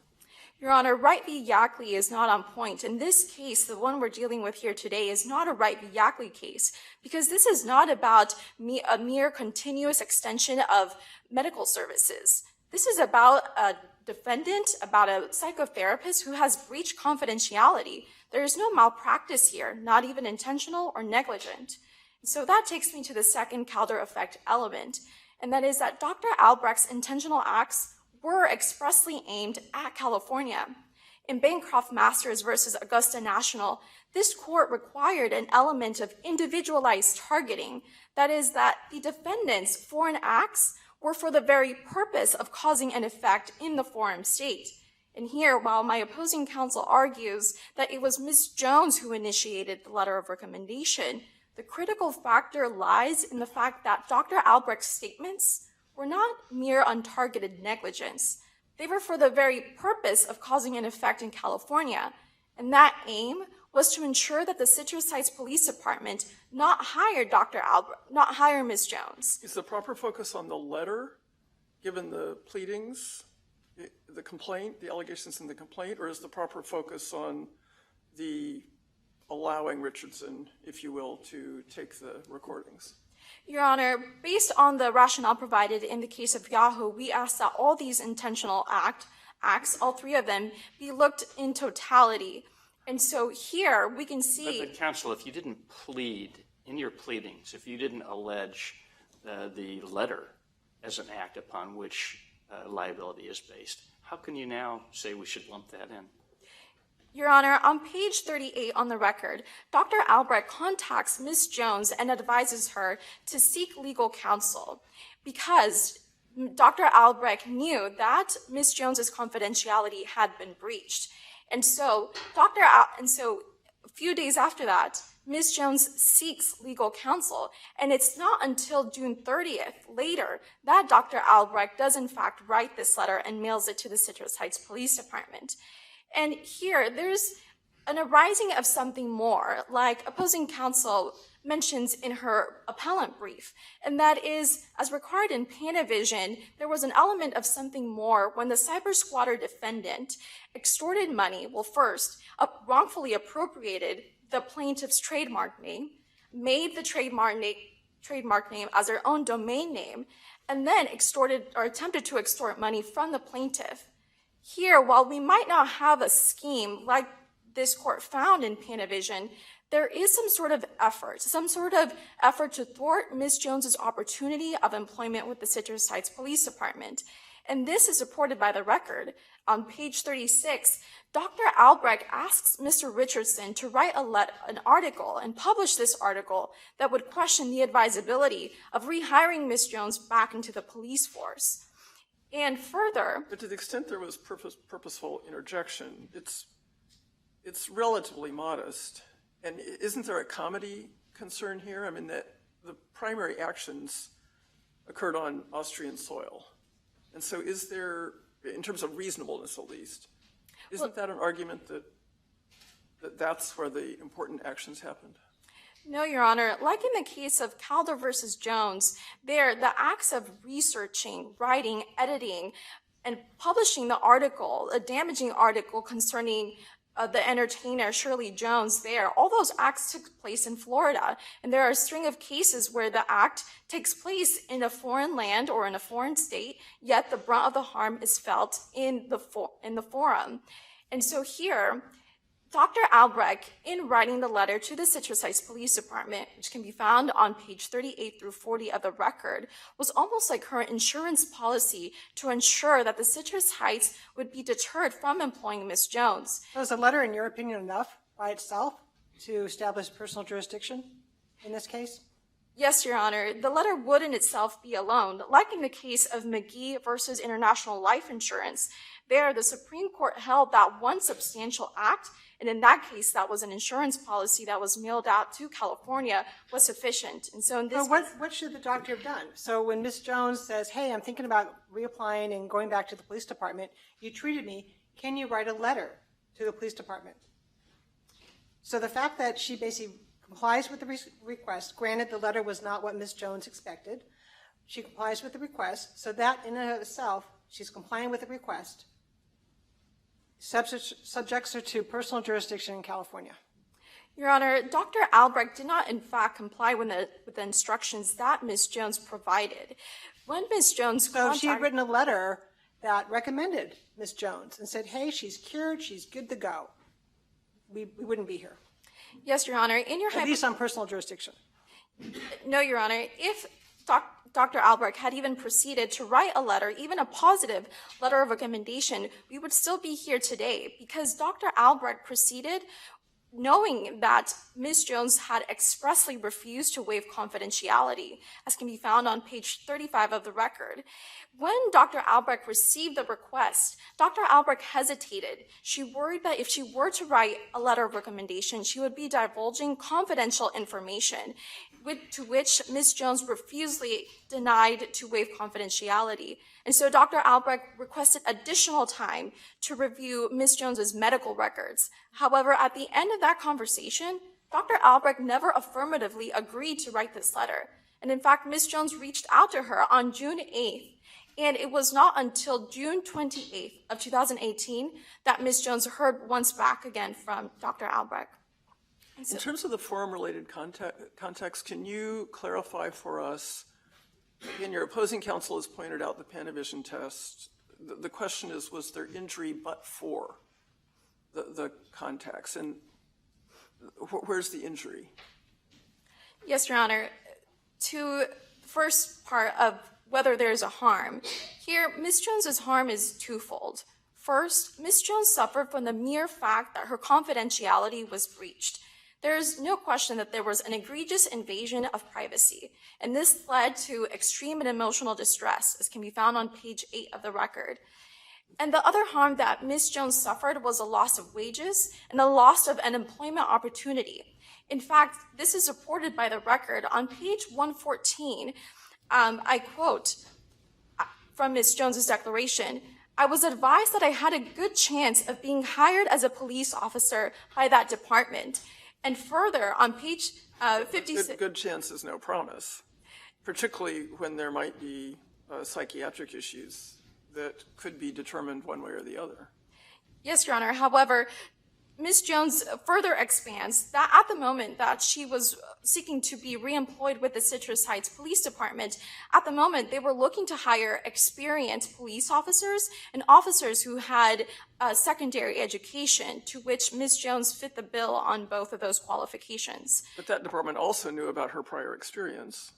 Your Honor, Wright v. Yackley is not on point. In this case, the one we're dealing with here today is not a Wright v. Yackley case because this is not about a mere continuous extension of medical services. This is about a defendant, about a psychotherapist who has breached confidentiality. There is no malpractice here, not even intentional or negligent. So that takes me to the second Calder effect element, and that is that Dr. Albrecht's intentional acts were expressly aimed at California. In Bancroft Masters versus Augusta National, this court required an element of individualized targeting. That is that the defendant's foreign acts were for the very purpose of causing an effect in the forum state. And here, while my opposing counsel argues that it was Ms. Jones who initiated the letter of recommendation, the critical factor lies in the fact that Dr. Albrecht's statements were not mere untargeted negligence. They were for the very purpose of causing an effect in California. And that aim was to ensure that the Citrus Heights Police Department not hire Ms. Jones. Is the proper focus on the letter, given the pleadings, the complaint, the allegations in the complaint, or is the proper focus on the allowing Richardson, if you will, to take the recordings? Your Honor, based on the rationale provided in the case of Yahoo, we ask that all these intentional acts, all three of them, be looked in totality. And so here we can see— But counsel, if you didn't plead in your pleadings, if you didn't allege the letter as an act upon which liability is based, how can you now say we should lump that in? Your Honor, on page 38 on the record, Dr. Albrecht contacts Ms. Jones and advises her to seek legal counsel because Dr. Albrecht knew that Ms. Jones's confidentiality had been breached. And so a few days after that, Ms. Jones seeks legal counsel, and it's not until June 30th, later, that Dr. Albrecht does in fact write this letter and mails it to the Citrus Heights Police Department. And here, there's an arising of something more, like opposing counsel mentions in her appellant brief, and that is, as required in Panavision, there was an element of something more when the cyber squatter defendant extorted money, first, wrongfully appropriated the plaintiff's trademark name, made the trademark name as their own domain name, and then extorted or attempted to extort money from the plaintiff. Here, while we might not have a scheme like this court found in Panavision, there is some sort of effort to thwart Ms. Jones's opportunity of employment with the Citrus Heights Police Department. And this is supported by the record. On page 36, Dr. Albrecht asks Mr. Richardson to write an article and publish this article that would question the advisability of rehiring Ms. Jones back into the police force. And further— But to the extent there was purposeful interjection, it's relatively modest. And isn't there a comedy concern here? I mean, that the primary actions occurred on Austrian soil. And so is there, in terms of reasonableness at least, isn't that an argument that that's where the important actions happened? No, Your Honor. Like in the case of Calder versus Jones, the acts of researching, writing, editing, and publishing the article, a damaging article concerning the entertainer Shirley Jones all those acts took place in Florida. And there are a string of cases where the act takes place in a foreign land or in a foreign state, yet the brunt of the harm is felt in the forum. And so here, Dr. Albrecht, in writing the letter to the Citrus Heights Police Department, which can be found on page 38 through 40 of the record, was almost like her insurance policy to ensure that the Citrus Heights would be deterred from employing Ms. Jones. So is the letter, in your opinion, enough by itself? to establish personal jurisdiction in this case? Yes, Your Honor. The letter would in itself be alone. Like in the case of McGee versus International Life Insurance, there the Supreme Court held that one substantial act, and in that case that was an insurance policy that was mailed out to California, was sufficient. And so in this So what should the doctor have done? So when Ms. Jones says, hey, I'm thinking about reapplying and going back to the police department, you treated me, can you write a letter to the police department? So the fact that she basically complies with the request, granted the letter was not what Ms. Jones expected, she complies with the request, so that in and of itself, she's complying with the request, subjects her to personal jurisdiction in California. Your Honor, Dr. Albrecht did not, in fact, comply with the instructions that Ms. Jones provided. When Ms. Jones So if she had written a letter that recommended Ms. Jones and said, hey, she's cured, she's good to go, we wouldn't be here. Yes, Your Honor. In your At least on personal jurisdiction. No, Your Honor. If Dr. Albrecht had even proceeded to write a letter, even a positive letter of recommendation, we would still be here today because Dr. Albrecht proceeded knowing that Ms. Jones had expressly refused to waive confidentiality, as can be found on page 35 of the record. When Dr. Albrecht received the request, Dr. Albrecht hesitated. She worried that if she were to write a letter of recommendation, she would be divulging confidential information, to which Ms. Jones refusely denied to waive confidentiality. And so Dr. Albrecht requested additional time to review Ms. Jones's medical records. However, at the end of that conversation, Dr. Albrecht never affirmatively agreed to write this letter. And in fact, Ms. Jones reached out to her on June 8th. And it was not until June 28th of 2018 that Ms. Jones heard once back again from Dr. Albrecht. In terms of the forum-related context, can you clarify for us, again, your opposing counsel has pointed out the Panavision test. The question is, was there injury but for the context? And where's the injury? Yes, Your Honor. To the first part of whether there's a harm, here, Ms. Jones's harm is twofold. First, Ms. Jones suffered from the mere fact that her confidentiality was breached. There is no question that there was an egregious invasion of privacy, and this led to extreme and emotional distress, as can be found on page 8 of the record. And the other harm that Ms. Jones suffered was a loss of wages and the loss of an employment opportunity. In fact, this is supported by the record. On page 114, I quote from Ms. Jones's declaration, "I was advised that I had a good chance of being hired as a police officer by that department." And further, on page 56... Good chance is no promise, particularly when there might be psychiatric issues that could be determined one way or the other. Yes, Your Honor. However, Ms. Jones further expands that at the moment that she was seeking to be reemployed with the Citrus Heights Police Department, at the moment they were looking to hire experienced police officers and officers who had secondary education, to which Ms. Jones fit the bill on both of those qualifications. But that department also knew about her prior experience.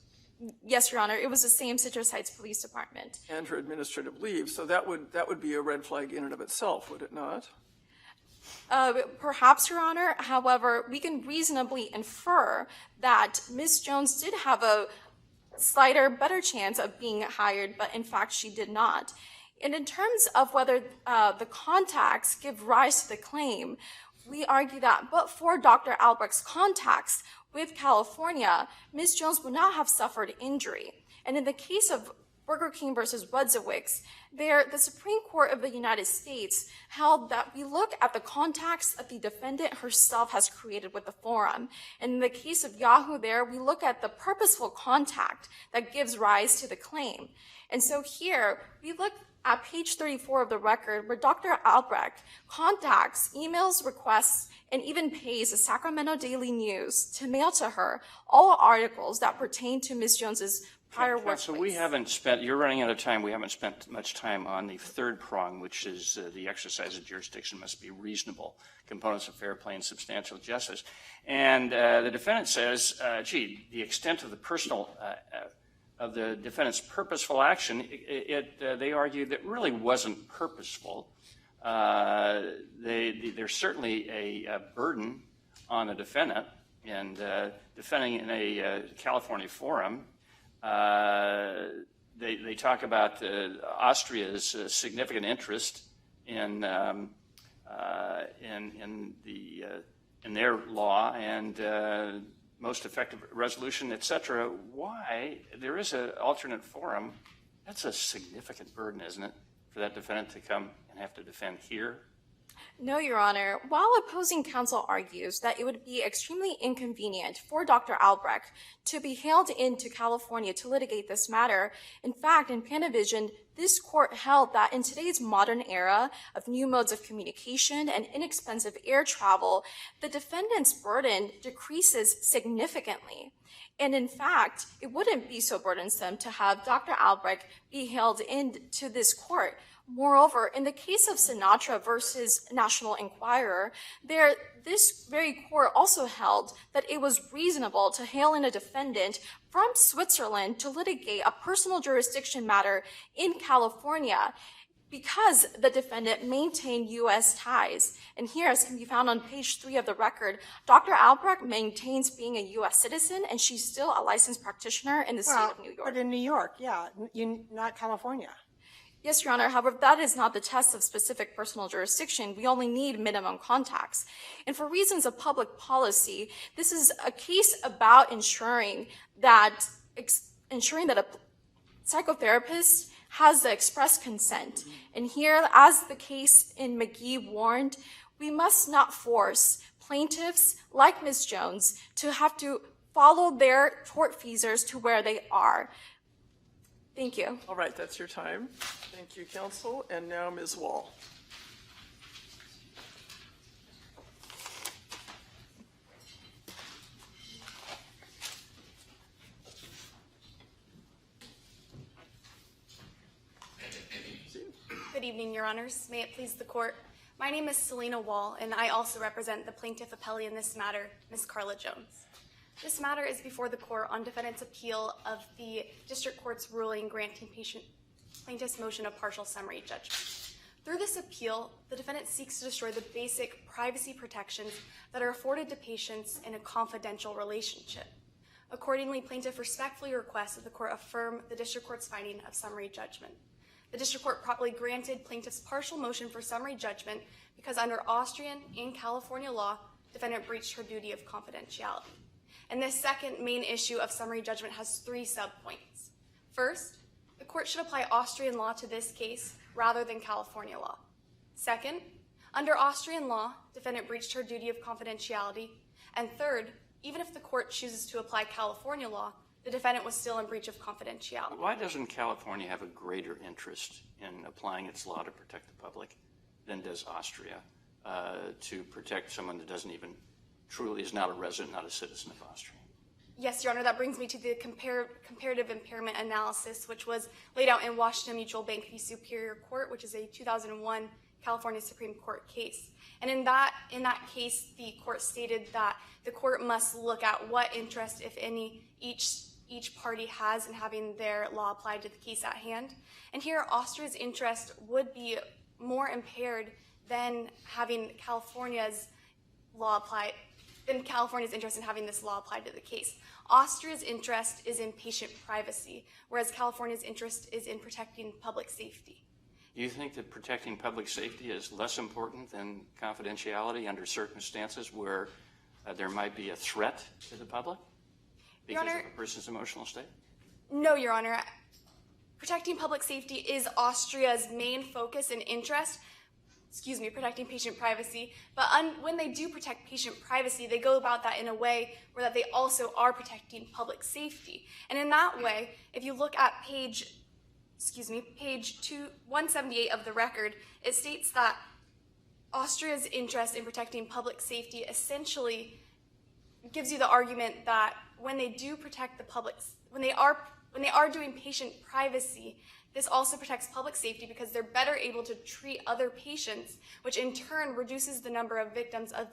Yes, Your Honor. It was the same Citrus Heights Police Department. And her administrative leave, so that would be a red flag in and of itself, would it not? Perhaps, Your Honor. However, we can reasonably infer that Ms. Jones did have a slighter, better chance of being hired, but in fact she did not. And in terms of whether the contacts give rise to the claim, we argue that but for Dr. Albrecht's contacts with California, Ms. Jones would not have suffered injury. And in the case of Burger King versus Rudziewicz, there, the Supreme Court of the United States held that we look at the contacts that the defendant herself has created with the forum. And in the case of Yahoo there, we look at the purposeful contact that gives rise to the claim. And so here, we look at page 34 of the record where Dr. Albrecht contacts, emails, requests, and even pays the Sacramento Daily News to mail to her all articles that pertain to Ms. Jones's prior workplace. So we haven't spent, you're running out of time, we haven't spent much time on the third prong, which is the exercise of jurisdiction must be reasonable, components of fair play and substantial justice. And the defendant says, the extent of the personal, of the defendant's purposeful action, they argue that really wasn't purposeful. There's certainly a burden on a defendant, and defending in a California forum, they talk about Austria's significant interest in their law and most effective resolution, etc. Why there is an alternate forum? That's a significant burden, isn't it, for that defendant to come and have to defend here? No, Your Honor. While opposing counsel argues that it would be extremely inconvenient for Dr. Albrecht to be hailed into California to litigate this matter, in fact, in Panavision, this court held that in today's modern era of new modes of communication and inexpensive air travel, the defendant's burden decreases significantly. And in fact, it wouldn't be so burdensome to have Dr. Albrecht be hailed into this court. Moreover, in the case of Sinatra versus National Enquirer, this very court also held that it was reasonable to hail in a defendant from Switzerland to litigate a personal jurisdiction matter in California because the defendant maintained U.S. ties. And here, as can be found on page 3 of the record, Dr. Albrecht maintains being a U.S. citizen, and she's still a licensed practitioner in the state of New York. But in New York, yeah, not California. Yes, Your Honor. However, that is not the test of specific personal jurisdiction. We only need minimum contacts. And for reasons of public policy, this is a case about ensuring that a psychotherapist has the express consent. And here, as the case in McGee warned, we must not force plaintiffs like Ms. Jones to have to follow their tortfeasors to where they are. Thank you. All right, that's your time. Thank you, counsel. And now Ms. Wall. Good evening, Your Honors. May it please the court. My name is Selena Wall, and I also represent the plaintiff appellee in this matter, Ms. Carla Jones. This matter is before the court on defendant's appeal of the district court's ruling granting plaintiff's motion of partial summary judgment. Through this appeal, the defendant seeks to destroy the basic privacy protections that are afforded to patients in a confidential relationship. Accordingly, plaintiff respectfully requests that the court affirm the district court's finding of summary judgment. The district court properly granted plaintiff's partial motion for summary judgment because under Austrian and California law, defendant breached her duty of confidentiality. And this second main issue of summary judgment has 3 subpoints. First, the court should apply Austrian law to this case rather than California law. Second, under Austrian law, defendant breached her duty of confidentiality. And third, even if the court chooses to apply California law, the defendant was still in breach of confidentiality. Why doesn't California have a greater interest in applying its law to protect the public than does Austria to protect someone that doesn't even truly is not a resident, not a citizen of Austria? Yes, Your Honor, that brings me to the comparative impairment analysis, which was laid out in Washington Mutual Bank v. Superior Court, which is a 2001 California Supreme Court case. And in that case, the court stated that the court must look at what interest, if any, each party has in having their law applied to the case at hand. And here, Austria's interest would be more impaired than having California's law applied, than California's interest in having this law applied to the case. Austria's interest is in patient privacy, whereas California's interest is in protecting public safety. Do you think that protecting public safety is less important than confidentiality under circumstances where there might be a threat to the public because of a person's emotional state? No, Your Honor. Protecting public safety is Austria's main focus and interest. Protecting patient privacy. But when they do protect patient privacy, they go about that in a way where that they also are protecting public safety. And in that way, if you look at page 178 of the record, it states that Austria's interest in protecting public safety essentially gives you the argument that when they do protect the public, when they are doing patient privacy, this also protects public safety because they're better able to treat other patients, which in turn reduces the number of victims of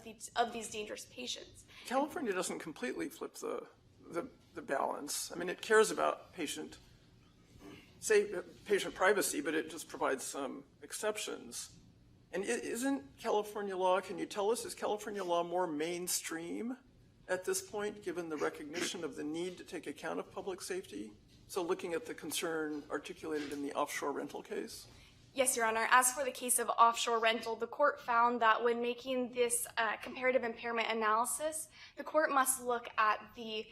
these dangerous patients. California doesn't completely flip the balance. I mean, it cares about patient privacy, but it just provides some exceptions. And isn't California law, can you tell us, is California law more mainstream at this point, given the recognition of the need to take account of public safety? So looking at the concern articulated in the offshore rental case? Yes, Your Honor. As for the case of offshore rental, the court found that when making this comparative impairment analysis, the court must look at the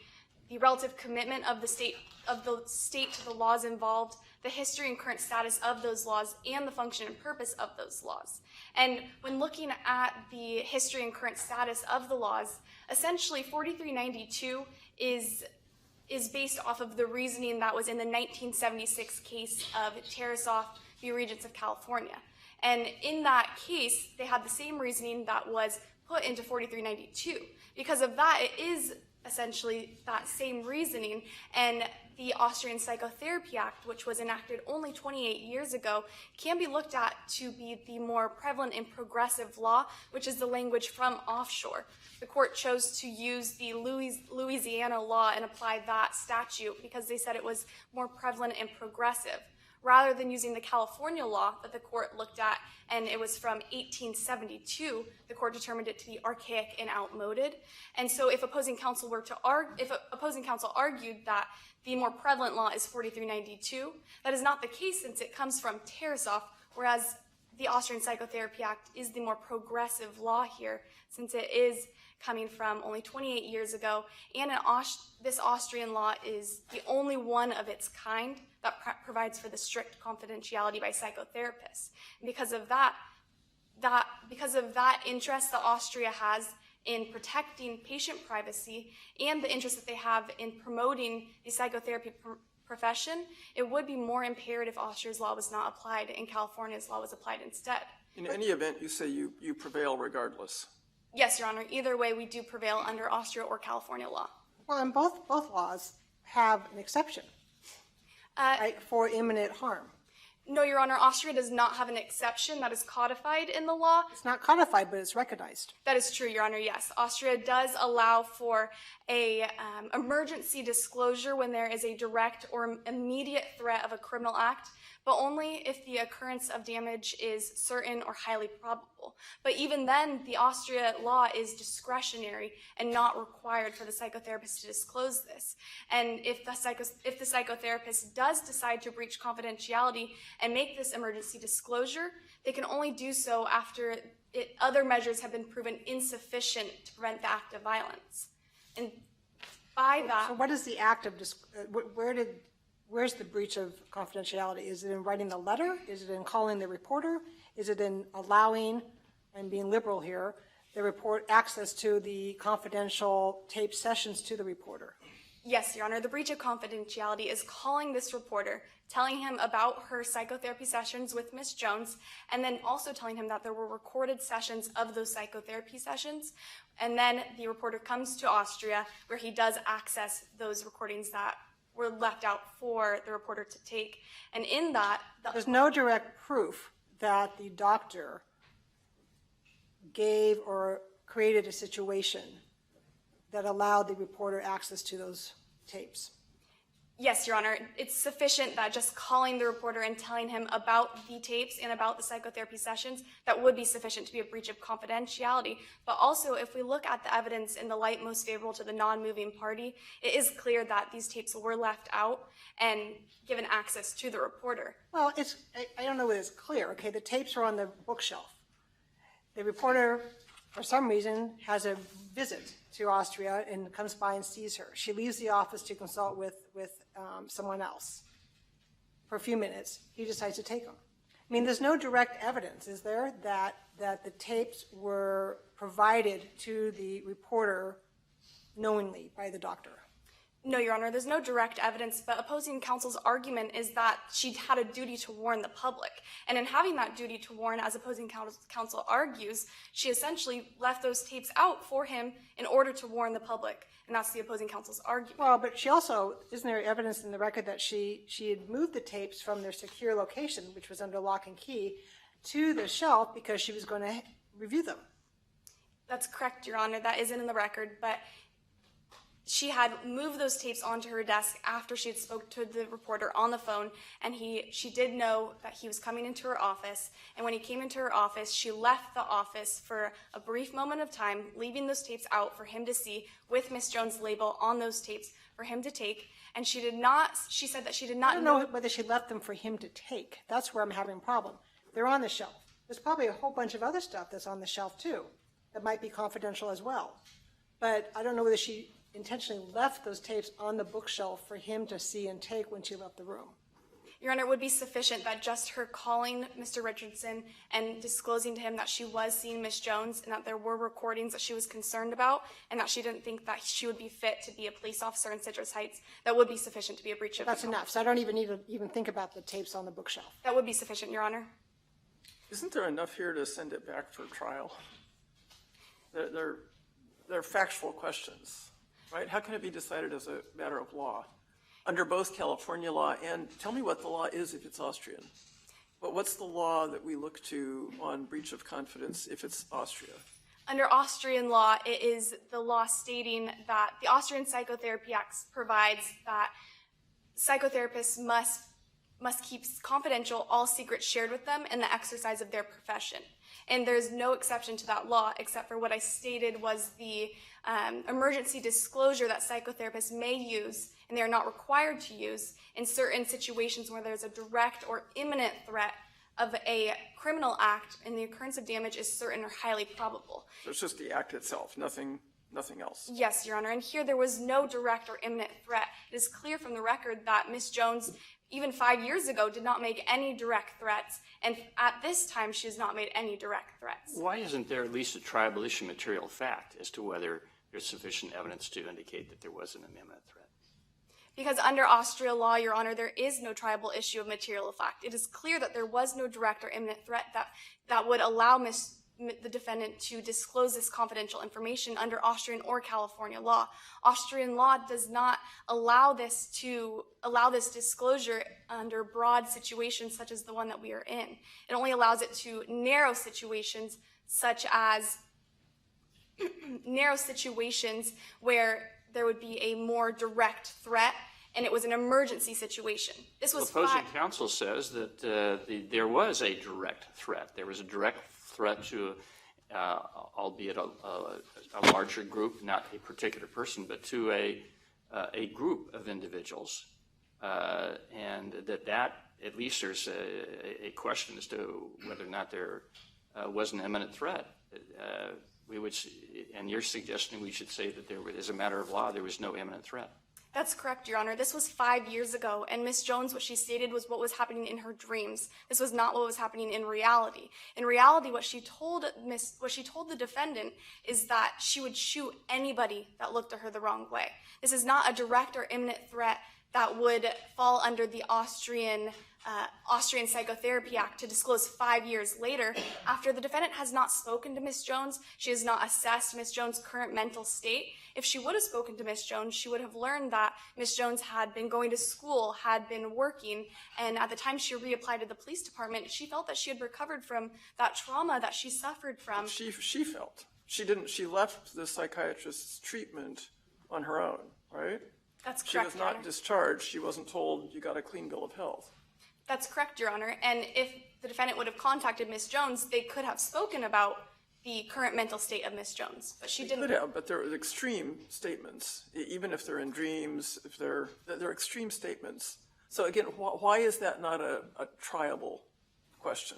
relative commitment of the state to the laws involved, the history and current status of those laws, and the function and purpose of those laws. And when looking at the history and current status of the laws, essentially 4392 is based off of the reasoning that was in the 1976 case of Tarasoff v. Regents of California. And in that case, they had the same reasoning that was put into 4392. Because of that, it is essentially that same reasoning, and the Austrian Psychotherapy Act, which was enacted only 28 years ago, can be looked at to be the more prevalent and progressive law, which is the language from offshore. The court chose to use the Louisiana law and apply that statute because they said it was more prevalent and progressive, rather than using the California law that the court looked at, and it was from 1872. The court determined it to be archaic and outmoded. And so if opposing counsel argued that the more prevalent law is 4392, that is not the case since it comes from Tarasoff, whereas the Austrian Psychotherapy Act is the more progressive law here, since it is coming from only 28 years ago, and this Austrian law is the only one of its kind that provides for the strict confidentiality by psychotherapists. And because of that interest that Austria has in protecting patient privacy and the interest that they have in promoting the psychotherapy profession, it would be more imperative if Austria's law was not applied and California's law was applied instead. In any event, you say you prevail regardless. Yes, Your Honor. Either way, we do prevail under Austria or California law. Well, and both laws have an exception, right, for imminent harm. No, Your Honor, Austria does not have an exception that is codified in the law. It's not codified, but it's recognized. That is true, Your Honor, yes. Austria does allow for a emergency disclosure when there is a direct or immediate threat of a criminal act, but only if the occurrence of damage is certain or highly probable. But even then, the Austria law is discretionary and not required for the psychotherapist to disclose this. And if the psychotherapist does decide to breach confidentiality and make this emergency disclosure, they can only do so after other measures have been proven insufficient to prevent the act of violence. And by that... So what is the act of, where's the breach of confidentiality? Is it in writing the letter? Is it in calling the reporter? Is it in allowing, and being liberal here, the report access to the confidential tape sessions to the reporter? Yes, Your Honor. The breach of confidentiality is calling this reporter, telling him about her psychotherapy sessions with Ms. Jones, and then also telling him that there were recorded sessions of those psychotherapy sessions. And then the reporter comes to Austria, where he does access those recordings that were left out for the reporter to take. And in that... There's no direct proof that the doctor gave or created a situation that allowed the reporter access to those tapes. Yes, Your Honor. It's sufficient that just calling the reporter and telling him about the tapes and about the psychotherapy sessions, that would be sufficient to be a breach of confidentiality. But also, if we look at the evidence in the light most favorable to the non-moving party, it is clear that these tapes were left out and given access to the reporter. Well, I don't know whether it's clear. Okay, the tapes are on the bookshelf. The reporter, for some reason, has a visit to Austria and comes by and sees her. She leaves the office to consult with someone else for a few minutes. He decides to take them. I mean, there's no direct evidence, is there, that the tapes were provided to the reporter knowingly by the doctor? No, Your Honor, there's no direct evidence, but opposing counsel's argument is that she had a duty to warn the public. And in having that duty to warn, as opposing counsel argues, she essentially left those tapes out for him in order to warn the public. And that's the opposing counsel's argument. Well, but she also, isn't there evidence in the record that she had moved the tapes from their secure location, which was under lock and key, to the shelf because she was going to review them? That's correct, Your Honor. That isn't in the record, but she had moved those tapes onto her desk after she had spoke to the reporter on the phone, and she did know that he was coming into her office. And when he came into her office, she left the office for a brief moment of time, leaving those tapes out for him to see with Miss Jones' label on those tapes for him to take. And she said that she did not I don't know whether she left them for him to take. That's where I'm having a problem. They're on the shelf. There's probably a whole bunch of other stuff that's on the shelf too that might be confidential as well. But I don't know whether she intentionally left those tapes on the bookshelf for him to see and take when she left the room. Your Honor, it would be sufficient that just her calling Mr. Richardson and disclosing to him that she was seeing Miss Jones and that there were recordings that she was concerned about and that she didn't think that she would be fit to be a police officer in Citrus Heights, that would be sufficient to be a breach of That's enough. So I don't even need to even think about the tapes on the bookshelf. That would be sufficient, Your Honor. Isn't there enough here to send it back for trial? They're factual questions, right? How can it be decided as a matter of law? Under both California law and, tell me what the law is if it's Austrian. But what's the law that we look to on breach of confidence if it's Austria? Under Austrian law, it is the law stating that the Austrian Psychotherapy Act provides that psychotherapists must keep confidential all secrets shared with them in the exercise of their profession. And there's no exception to that law except for what I stated was the emergency disclosure that psychotherapists may use, and they are not required to use, in certain situations where there's a direct or imminent threat of a criminal act and the occurrence of damage is certain or highly probable. So it's just the act itself, nothing else. Yes, Your Honor, and here there was no direct or imminent threat. It is clear from the record that Miss Jones, even 5 years ago, did not make any direct threats, and at this time she has not made any direct threats. Why isn't there at least a tribal issue material fact as to whether there's sufficient evidence to indicate that there was an imminent threat? Because under Austria law, Your Honor, there is no tribal issue of material fact. It is clear that there was no direct or imminent threat that would allow the defendant to disclose this confidential information under Austrian or California law. Austrian law does not allow this disclosure under broad situations such as the one that we are in. It only allows it to narrow situations such as where there would be a more direct threat and it was an emergency situation. This was opposing counsel says that there was a direct threat. There was a direct threat to, albeit a larger group, not a particular person, but to a group of individuals, and that at least there's a question as to whether or not there was an imminent threat. And you're suggesting we should say that as a matter of law, there was no imminent threat. That's correct, Your Honor. This was 5 years ago, and Miss Jones, what she stated was what was happening in her dreams. This was not what was happening in reality. In reality, what she told the defendant is that she would shoot anybody that looked at her the wrong way. This is not a direct or imminent threat that would fall under the Austrian Psychotherapy Act to disclose 5 years later, after the defendant has not spoken to Miss Jones. She has not assessed Miss Jones' current mental state. If she would have spoken to Miss Jones, she would have learned that Miss Jones had been going to school, had been working, and at the time she reapplied to the police department, she felt that she had recovered from that trauma that she suffered from. She felt. She left the psychiatrist's treatment on her own, right? That's correct, She was Your not Honor. discharged. She wasn't told you got a clean bill of health. That's correct, Your Honor. And if the defendant would have contacted Miss Jones, they could have spoken about the current mental state of Miss Jones, but she didn't. Could have, but they're extreme statements. Even if they're in dreams, if they're extreme statements. So again, why is that not a triable question?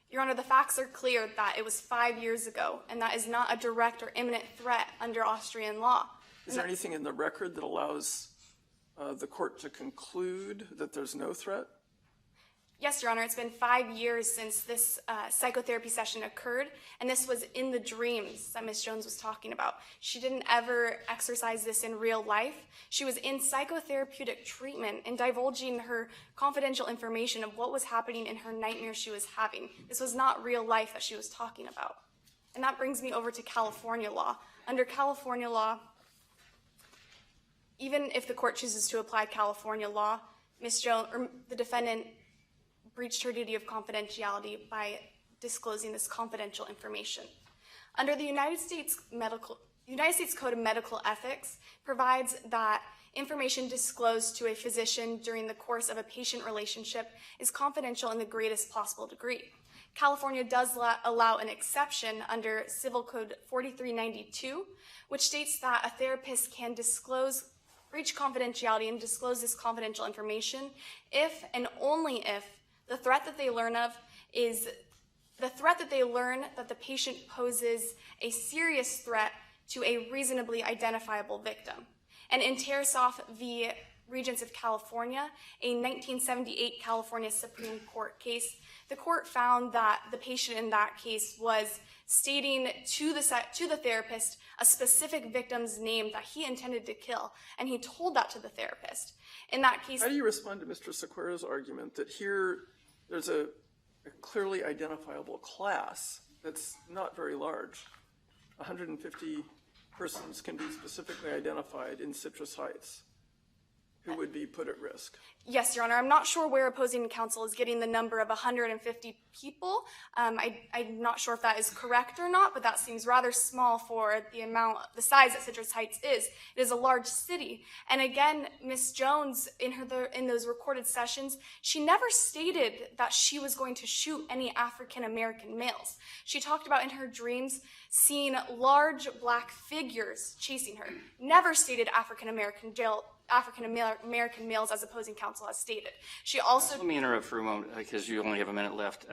Your Honor, the facts are clear that it was 5 years ago, and that is not a direct or imminent threat under Austrian law. Is there anything in the record that allows the court to conclude that there's no threat? Yes, Your Honor, it's been 5 years since this psychotherapy session occurred, and this was in the dreams that Miss Jones was talking about. She didn't ever exercise this in real life. She was in psychotherapeutic treatment and divulging her confidential information of what was happening in her nightmare she was having. This was not real life that she was talking about. And that brings me over to California law. Under California law, even if the court chooses to apply California law, Miss Jones, or the defendant, breached her duty of confidentiality by disclosing this confidential information. Under the United States United States Code of Medical Ethics provides that information disclosed to a physician during the course of a patient relationship is confidential in the greatest possible degree. California does allow an exception under Civil Code 4392, which states that a therapist can breach confidentiality and disclose this confidential information if and only if the threat that they learn that the patient poses a serious threat to a reasonably identifiable victim. And in Tarasoff v. Regents of California, a 1978 California Supreme Court case, the court found that the patient in that case was stating to the therapist a specific victim's name that he intended to kill, and he told that to the therapist. In that case, how do you respond to Mr. Sequeira's argument that here there's a clearly identifiable class that's not very large? 150 persons can be specifically identified in Citrus Heights who would be put at risk. Yes, Your Honor. I'm not sure where opposing counsel is getting the number of 150 people. I'm not sure if that is correct or not, but that seems rather small for the size that Citrus Heights is. It is a large city. And again, Ms. Jones, in those recorded sessions, she never stated that she was going to shoot any African-American males. She talked about in her dreams seeing large black figures chasing her. Never stated African-American males, as opposing counsel has stated. She also... Let me interrupt for a moment, because you only have a minute left.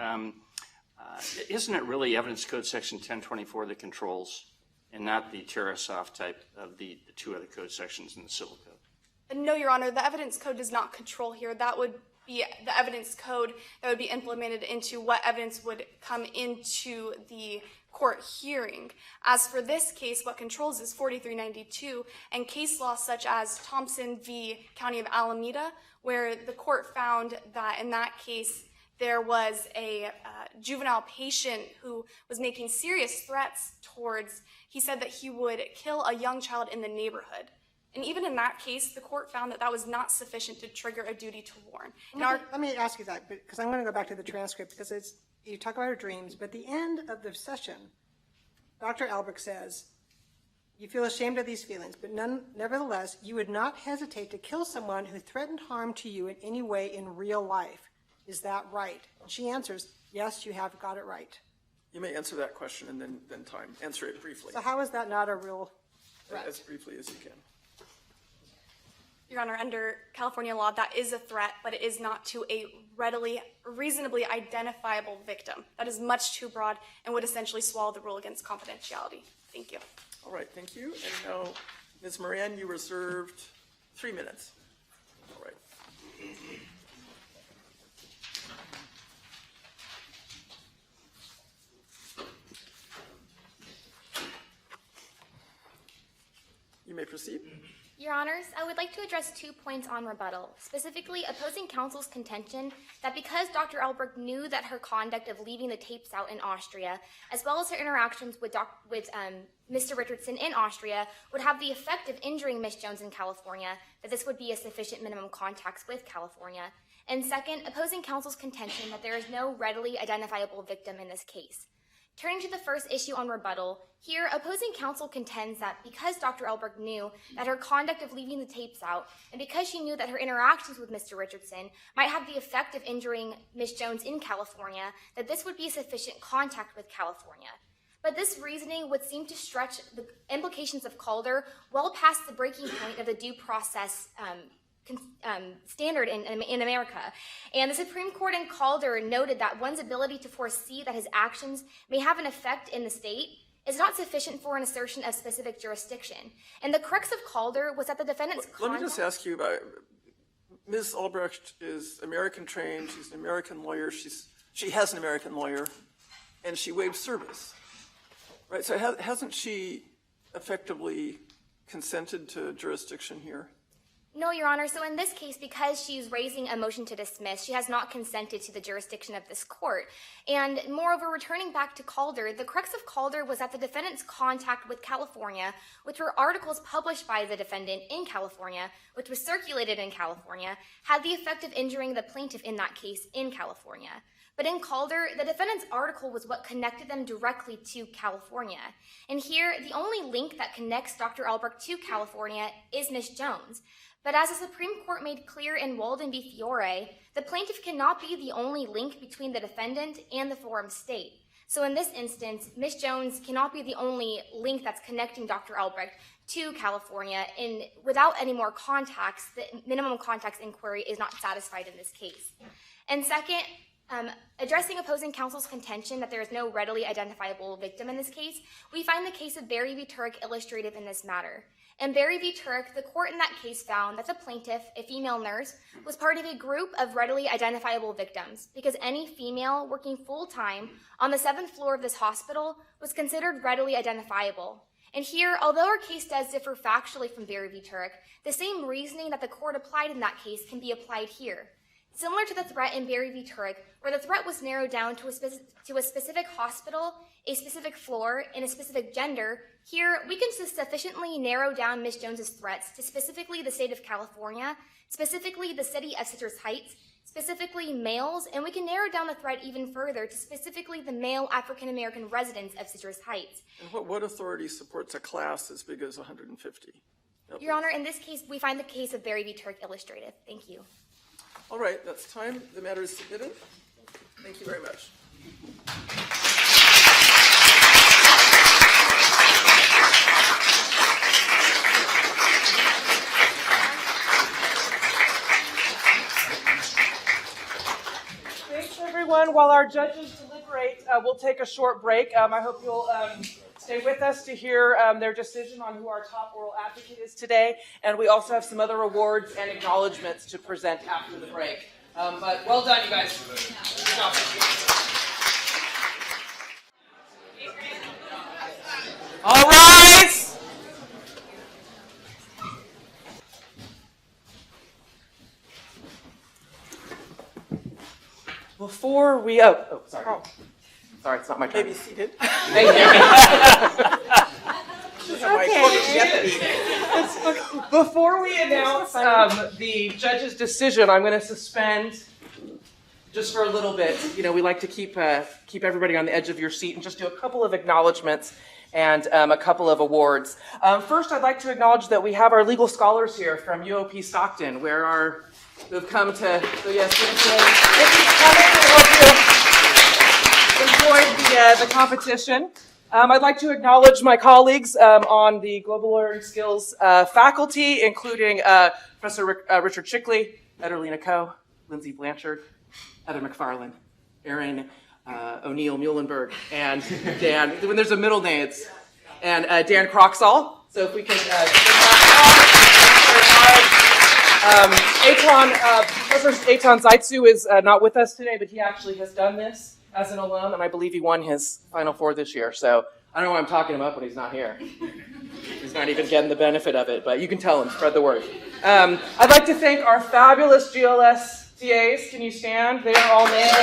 Isn't it really Evidence Code Section 1024 that controls, and not the Tarasoff type of the two other code sections in the Civil Code? No, Your Honor. The Evidence Code does not control here. That would be the evidence code that would be implemented into what evidence would come into the court hearing. As for this case, what controls is 4392 and case law such as Thompson v. County of Alameda, where the court found that in that case there was a juvenile patient who was making serious threats towards, he said that he would kill a young child in the neighborhood. And even in that case, the court found that that was not sufficient to trigger a duty to warn. Let me ask you that, because I'm going to go back to the transcript, because you talk about her dreams, but at the end of the session, Dr. Albrecht says, you feel ashamed of these feelings, but nevertheless, you would not hesitate to kill someone who threatened harm to you in any way in real life. Is that right? And she answers, yes, you have got it right. You may answer that question and then time. Answer it briefly. So how is that not a real threat? As briefly as you can. Your Honor, under California law, that is a threat, but it is not to a reasonably identifiable victim. That is much too broad and would essentially swallow the rule against confidentiality. Thank you. All right, thank you. And now, Ms. Moran, you reserved 3 minutes. All right. You may proceed. Your Honors, I would like to address 2 points on rebuttal, specifically opposing counsel's contention that because Dr. Albrecht knew that her conduct of leaving the tapes out in Austria, as well as her interactions with Mr. Richardson in Austria, would have the effect of injuring Ms. Jones in California, that this would be a sufficient minimum contacts with California. And second, opposing counsel's contention that there is no readily identifiable victim in this case. Turning to the first issue on rebuttal, here opposing counsel contends that because Dr. Albrecht knew that her conduct of leaving the tapes out, and because she knew that her interactions with Mr. Richardson might have the effect of injuring Ms. Jones in California, that this would be sufficient contact with California. But this reasoning would seem to stretch the implications of Calder well past the breaking point of the due process standard in America. And the Supreme Court in Calder noted that one's ability to foresee that his actions may have an effect in the state is not sufficient for an assertion of specific jurisdiction. And the crux of Calder was that the defendant's Let me just ask you about, Ms. Albrecht is American trained, she's an American lawyer, she has an American lawyer, and she waived service, right? So hasn't she effectively consented to jurisdiction here? No, Your Honor. So in this case, because she's raising a motion to dismiss, she has not consented to the jurisdiction of this court. And moreover, returning back to Calder, the crux of Calder was that the defendant's contact with California, which were articles published by the defendant in California, which was circulated in California, had the effect of injuring the plaintiff in that case in California. But in Calder, the defendant's article was what connected them directly to California. And here, the only link that connects Dr. Albrecht to California is Ms. Jones. But as the Supreme Court made clear in Walden v. Fiore, the plaintiff cannot be the only link between the defendant and the forum state. So in this instance, Ms. Jones cannot be the only link that's connecting Dr. Albrecht to California, and without any more contacts, the minimum contacts inquiry is not satisfied in this case. And second, addressing opposing counsel's contention that there is no readily identifiable victim in this case, we find the case of Berry v. Turk illustrative in this matter. In Berry v. Turk, the court in that case found that the plaintiff, a female nurse, was part of a group of readily identifiable victims because any female working full-time on the 7th floor of this hospital was considered readily identifiable. And here, although our case does differ factually from Berry v. Turk, the same reasoning that the court applied in that case can be applied here. Similar to the threat in Berry v. Turk, where the threat was narrowed down to a specific hospital, a specific floor, and a specific gender, here we can sufficiently narrow down Ms. Jones's threats to specifically the state of California, specifically the city of Citrus Heights, specifically males, and we can narrow down the threat even further to specifically the male African-American residents of Citrus Heights. And what authority supports a class as big as 150? Your Honor, in this case, we find the case of Berry v. Turk illustrative. Thank you. All right, that's time. The matter is submitted. Thank you very much. Thanks, everyone. While our judges deliberate, we'll take a short break. I hope you'll stay with us to hear their decision on who our top oral advocate is today. And we also have some other awards and acknowledgments to present after the break. But well done, you guys. Good job. All rise. Before we, sorry, it's not my turn. Maybe seated. Thank you. Before we announce the judge's decision, I'm going to suspend just for a little bit. You know, we like to keep everybody on the edge of your seat and just do a couple of acknowledgments and a couple of awards. First, I'd like to acknowledge that we have our legal scholars here from UOP Stockton, who've come to, so yes, enjoyed the competition. I'd like to acknowledge my colleagues on the Global Learning Skills faculty, including Professor Richard Chickley, Ederlina Coe, Lindsay Blanchard, Heather McFarland, Aaron O'Neill Muhlenberg, and Dan, when there's a middle name, it's, and Dan Croxall. So if we can Professor Eitan Zaitsu is not with us today, but he actually has done this as an alum, and I believe he won his Final Four this year. So I don't know why I'm talking him up when he's not here. He's not even getting the benefit of it, but you can tell him, spread the word. I'd like to thank our fabulous GLS TAs. Can you stand? They are all named in the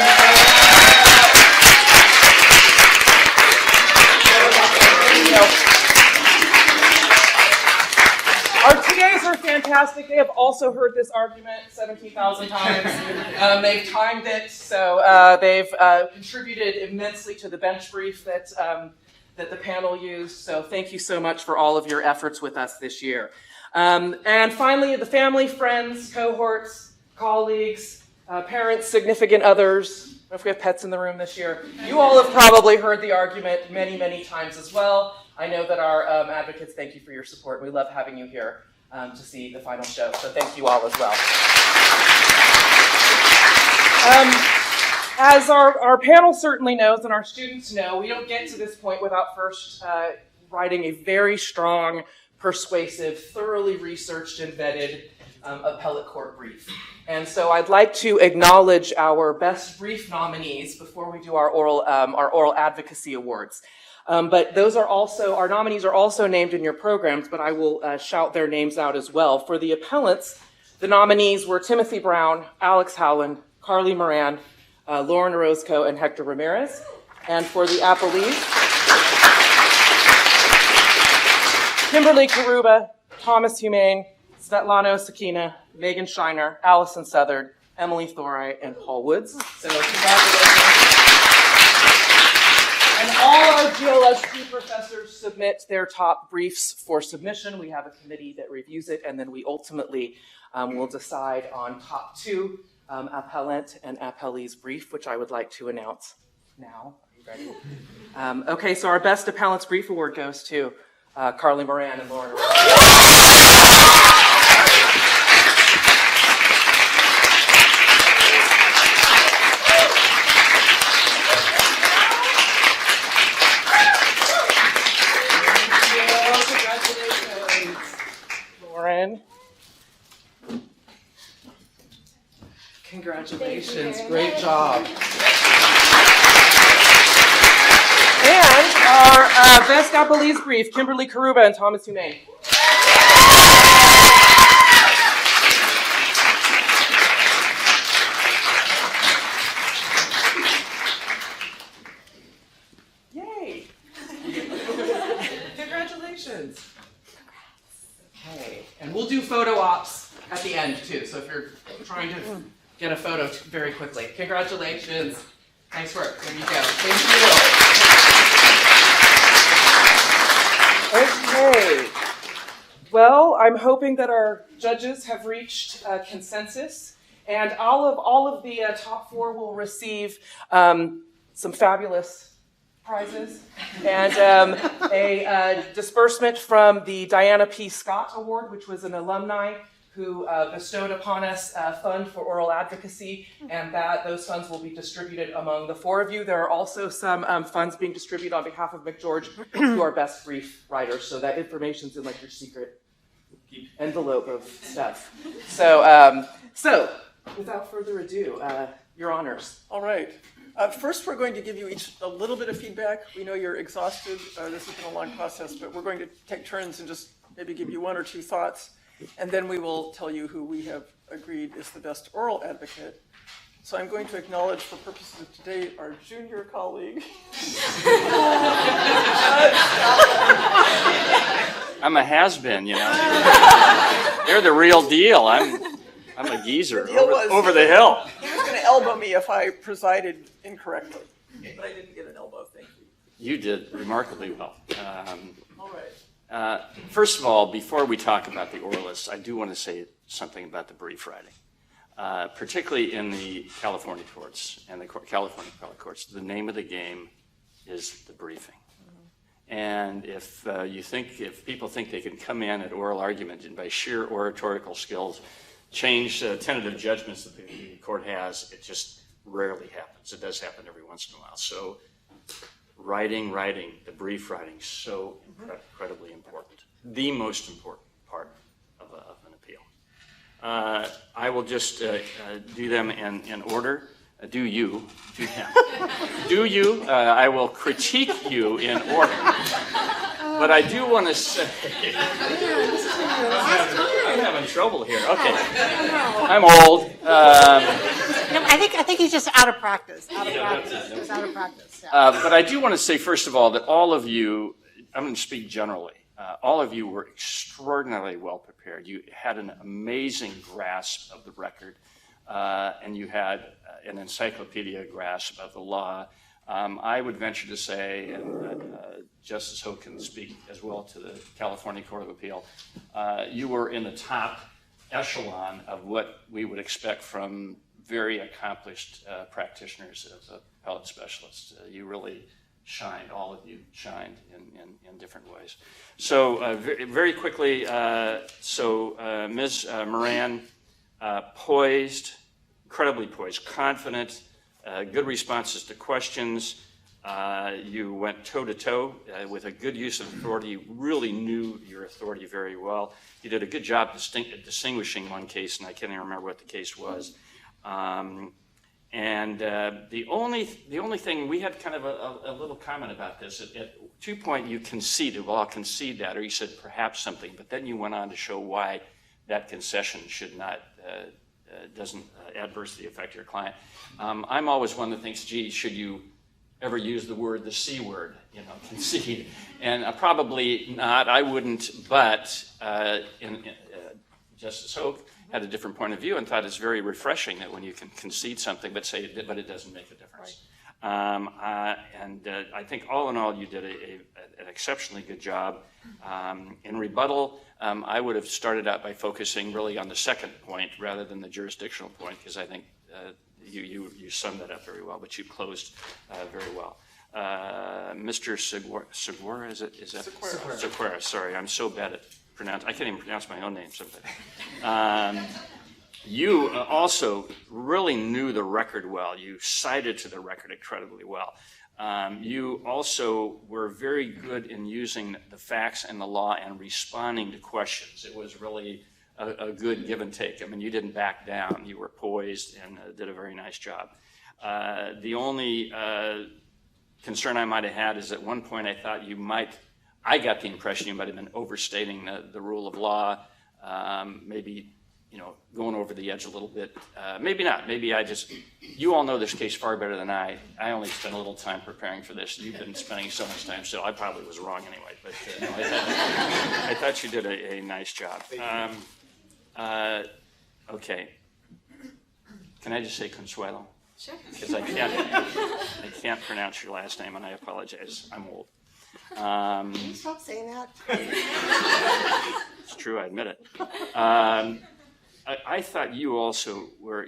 Our TAs are fantastic. They have also heard this argument 17,000 times. They've timed it, so they've contributed immensely to the bench brief that the panel used. So thank you so much for all of your efforts with us this year. And finally, the family, friends, cohorts, colleagues, parents, significant others. I don't know if we have pets in the room this year. You all have probably heard the argument many, many times as well. I know that our advocates thank you for your support. We love having you here to see the final show. So thank you all as well. As our panel certainly knows and our students know, we don't get to this point without first writing a very strong, persuasive, thoroughly researched and vetted appellate court brief. And so I'd like to acknowledge our best brief nominees before we do our oral advocacy awards. But those are also, our nominees are also named in your programs, but I will shout their names out as well. For the appellants, The nominees were Timothy Brown, Alex Howland, Carly Moran, Lauren Orozco, and Hector Ramirez. And for the appellees, Kimberly Karuba, Thomas Humane, Svetlana Sakina, Megan Shiner, Allison Southard, Emily Thorey, and Paul Woods. So congratulations. And all our GLS II professors submit their top briefs for submission. We have a committee that reviews it, and then we ultimately will decide on top two, appellant and appellee's brief, which I would like to announce now. Are you ready? Okay, so our best appellant's brief award goes to Carly Moran and Lauren Orozco. Congratulations, great job. And our best appellee's brief, Kimberly Karuba and Thomas Humane. Yay! Congratulations. Okay, and we'll do photo ops at the end too, so if you're trying to get a photo very quickly. Congratulations. Nice work. There you go. Thank you. Okay. Well, I'm hoping that our judges have reached consensus, and all of the top four will receive some fabulous prizes and a disbursement from the Diana P. Scott Award, which was an alumni who bestowed upon us a fund for oral advocacy, and those funds will be distributed among the four of you. There are also some funds being distributed on behalf of McGeorge to our best brief writers, so that information's in like your secret envelope of stuff. So without further ado, your honors. All right. First, we're going to give you each a little bit of feedback. We know you're exhausted. This has been a long process, but we're going to take turns and just maybe give you one or two thoughts. And then we will tell you who we have agreed is the best oral advocate. So I'm going to acknowledge, for purposes of today, our junior colleague. I'm a has-been, you know. They're the real deal. I'm a geezer over the hill. He was going to elbow me if I presided incorrectly, but I didn't get an elbow. Thank you. You did remarkably well. All right. First of all, before we talk about the oralists, I do want to say something about the brief writing, particularly in the California courts and the California appellate courts. The name of the game is the briefing. And if people think they can come in at oral argument and by sheer oratorical skills change tentative judgments that the court has, it just rarely happens. It does happen every once in a while. So writing, the brief writing, so incredibly important. The most important part of an appeal. I will just do them in order. Do you, do them. Do you, I will critique you in order. But I do want to say, I'm having trouble here. Okay, I'm old. No, I think he's just out of practice. He's out of practice. Yeah. But I do want to say, first of all, that all of you, I'm going to speak generally, all of you were extraordinarily well prepared. You had an amazing grasp of the record, and you had an encyclopedia grasp of the law. I would venture to say, and Justice Hoch can speak as well to the California Court of Appeal, you were in the top echelon of what we would expect from very accomplished practitioners as appellate specialists. You really shined, all of you shined in different ways. So very quickly, Ms. Moran, poised, incredibly poised, confident, good responses to questions. You went toe-to-toe with a good use of authority. You really knew your authority very well. You did a good job distinguishing one case, and I can't even remember what the case was. The only thing, we had kind of a little comment about this. At 2 point, you conceded, well, I'll concede that, or you said perhaps something, but then you went on to show why that concession should not doesn't adversely affect your client. I'm always one that thinks, gee, should you ever use the C word, concede? And probably not, I wouldn't, but Justice Hoch had a different point of view and thought it's very refreshing that when you can concede something but say it, but it doesn't make a difference. Right. I think all in all, you did an exceptionally good job. In rebuttal, I would have started out by focusing really on the second point rather than the jurisdictional point, because I think you summed that up very well, but you closed very well. Mr. Segura, is that? Segura, sorry, I'm so bad at I can't even pronounce my own name sometimes. You also really knew the record well. You cited to the record incredibly well. You also were very good in using the facts and the law and responding to questions. It was really a good give and take. I mean, you didn't back down. You were poised and did a very nice job. The only concern I might have had is at one point I thought I got the impression you might have been overstating the rule of law, maybe going over the edge a little bit. Maybe not. Maybe you all know this case far better than I. I only spent a little time preparing for this. You've been spending so much time, so I probably was wrong anyway. But no, I thought you did a nice job. Okay. Can I just say Consuelo? Sure. Because I can't pronounce your last name, and I apologize. I'm old. Can you stop saying that? It's true, I admit it. I thought you also were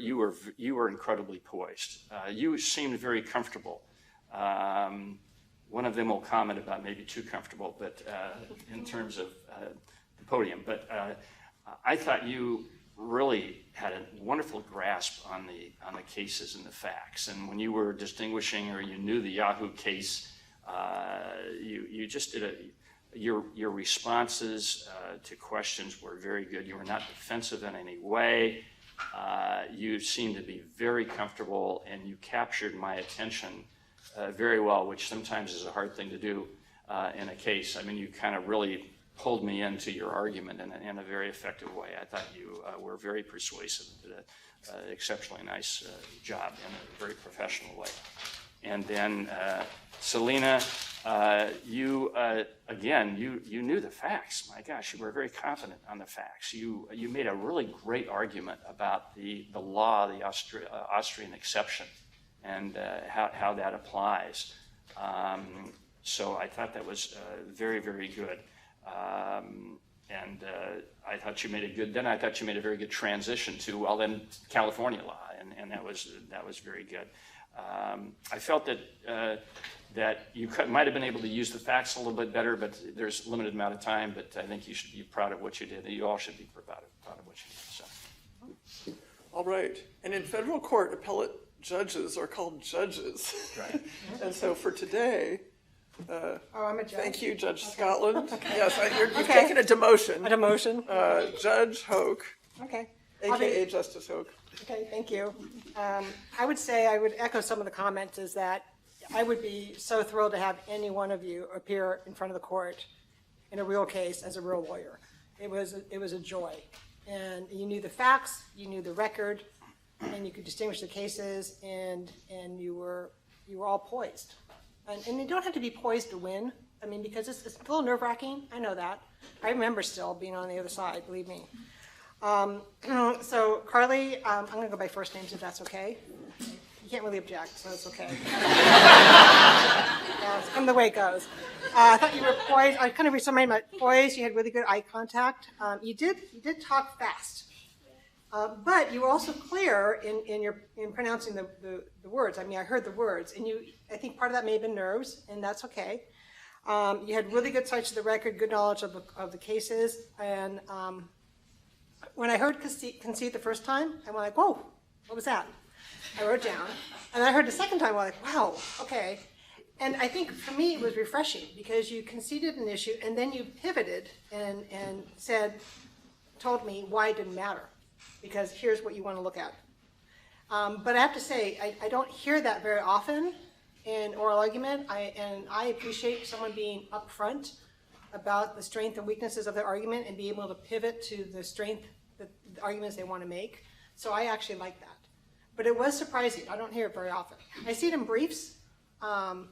incredibly poised. You seemed very comfortable. One of them will comment about maybe too comfortable, but in terms of the podium. But I thought you really had a wonderful grasp on the cases and the facts. And when you were distinguishing, or you knew the Yahoo case, you just did your responses to questions were very good. You were not defensive in any way. You seemed to be very comfortable, and you captured my attention very well, which sometimes is a hard thing to do in a case. I mean, you kind of really pulled me into your argument in a very effective way. I thought you were very persuasive, did an exceptionally nice job in a very professional way. And then Selena, you knew the facts. My gosh, you were very confident on the facts. You made a really great argument about the law, the Austrian exception, and how that applies. So I thought that was very, very good. And I thought you made a very good transition to, California law, and that was very good. I felt that you might have been able to use the facts a little bit better, but there's a limited amount of time. But I think you should be proud of what you did. You all should be proud of what you did. So. All right. And in federal court, appellate judges are called judges. Right. And so for today, I'm a judge. thank you, Judge Scotland. Yes, you've taken a demotion. A demotion. Judge Hoch, Okay. a.k.a. Justice Hoch. Okay, thank you. I would echo some of the comments, is that I would be so thrilled to have any one of you appear in front of the court in a real case as a real lawyer. It was a joy. And you knew the facts, you knew the record, and you could distinguish the cases, and you were all poised. And you don't have to be poised to win. I mean, because it's a little nerve-wracking. I know that. I remember still being on the other side, believe me. So Carly, I'm going to go by first names if that's okay. You can't really object, so it's okay. Yeah, it's kind of the way it goes. I thought you were poised. I kind of read somebody about poised. You had really good eye contact. You did talk fast, but you were also clear in pronouncing the words. I mean, I heard the words, and I think part of that may have been nerves, and that's okay. You had really good sights of the record, good knowledge of the cases, and when I heard concede the first time, I went like, whoa, what was that? I wrote down. And I heard the second time, I was like, wow, okay. And I think for me it was refreshing, because you conceded an issue and then you pivoted and told me why it didn't matter, because here's what you want to look at. But I have to say, I don't hear that very often in oral argument, and I appreciate someone being upfront about the strength and weaknesses of their argument and be able to pivot to the strength, the arguments they want to make. So I actually like that. But it was surprising. I don't hear it very often. I see it in briefs, and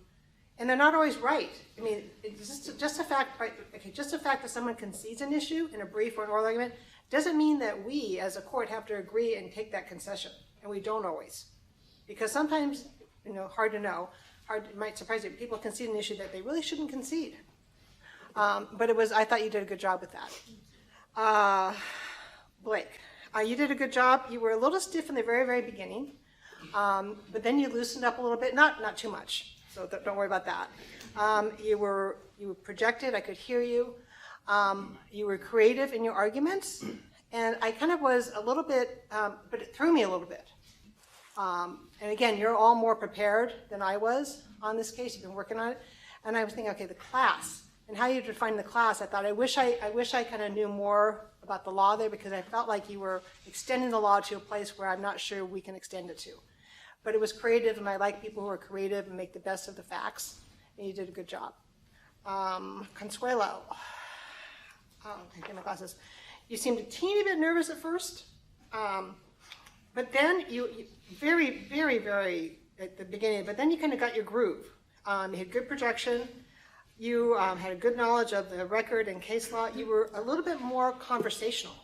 they're not always right. I mean, it's just the fact, right, okay, just the fact that someone concedes an issue in a brief or an oral argument doesn't mean that we, as a court, have to agree and take that concession, and we don't always. Because sometimes, you know, hard to know, it might surprise you, people concede an issue that they really shouldn't concede. But I thought you did a good job with that. Blake, you did a good job. You were a little stiff in the very, very beginning, but then you loosened up a little bit, not too much, so don't worry about that. You were projected, I could hear you. You were creative in your arguments, and I kind of was a little bit, but it threw me a little bit. And again, you're all more prepared than I was on this case. You've been working on it. And I was thinking, okay, the class, and how you define the class, I thought, I wish I kind of knew more about the law there, because I felt like you were extending the law to a place where I'm not sure we can extend it to. But it was creative, and I like people who are creative and make the best of the facts, and you did a good job. Consuelo. Oh, I get my glasses. You seemed a teeny bit nervous at first, but then you very, very, very at the beginning, but then you kind of got your groove. You had good projection. You had a good knowledge of the record and case law. You were a little bit more conversational,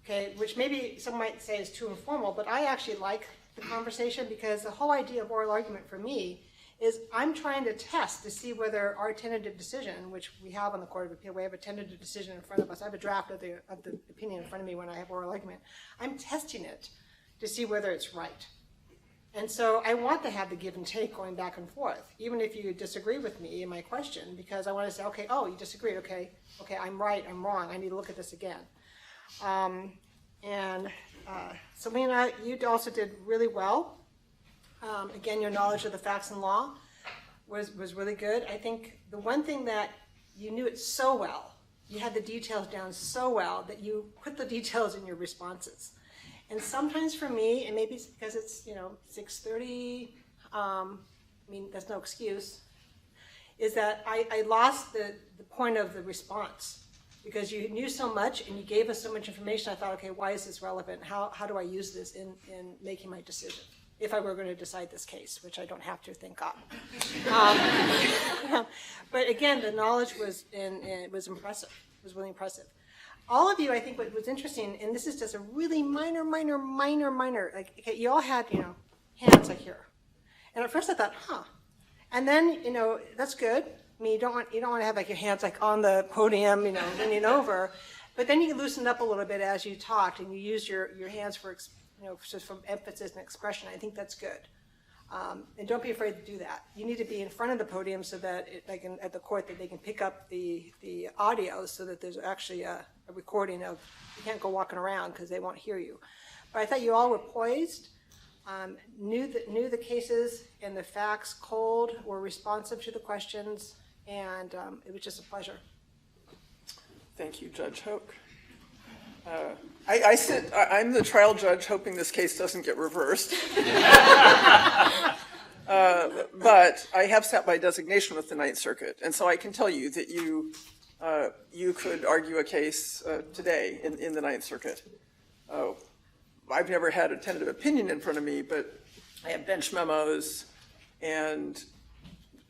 okay, which maybe some might say is too informal, but I actually like the conversation, because the whole idea of oral argument for me is I'm trying to test to see whether our tentative decision, which we have on the Court of Appeal, we have a tentative decision in front of us. I have a draft of the opinion in front of me when I have oral argument. I'm testing it to see whether it's right. And so I want to have the give and take going back and forth, even if you disagree with me in my question, because I want to say, okay, oh, you disagree, okay, I'm right, I'm wrong, I need to look at this again. Selena, you also did really well. Again, your knowledge of the facts and law was really good. I think the one thing that you knew it so well, you had the details down so well that you put the details in your responses. And sometimes for me, and maybe it's because it's 6:30, I mean, that's no excuse, is that I lost the point of the response, because you knew so much and you gave us so much information. I thought, okay, why is this relevant? How do I use this in making my decision, if I were going to decide this case, which I don't have to, thank God. But again, the knowledge was impressive. It was really impressive. All of you, I think what was interesting, and this is just a really minor, like, okay, you all had, hands like here. And at first I thought, and then, that's good. I mean, you don't want to have like your hands like on the podium, leaning over. But then you loosened up a little bit as you talked, and you used your hands for, just from emphasis and expression. I think that's good. And don't be afraid to do that. You need to be in front of the podium so that at the court that they can pick up the audio, so that there's actually a recording of, you can't go walking around because they won't hear you. But I thought you all were poised, knew the cases and the facts cold, were responsive to the questions, and it was just a pleasure. Thank you, Judge Hoch. I'm the trial judge hoping this case doesn't get reversed. But I have sat by designation with the Ninth Circuit, and so I can tell you that you could argue a case today in the Ninth Circuit. I've never had a tentative opinion in front of me, but I have bench memos, and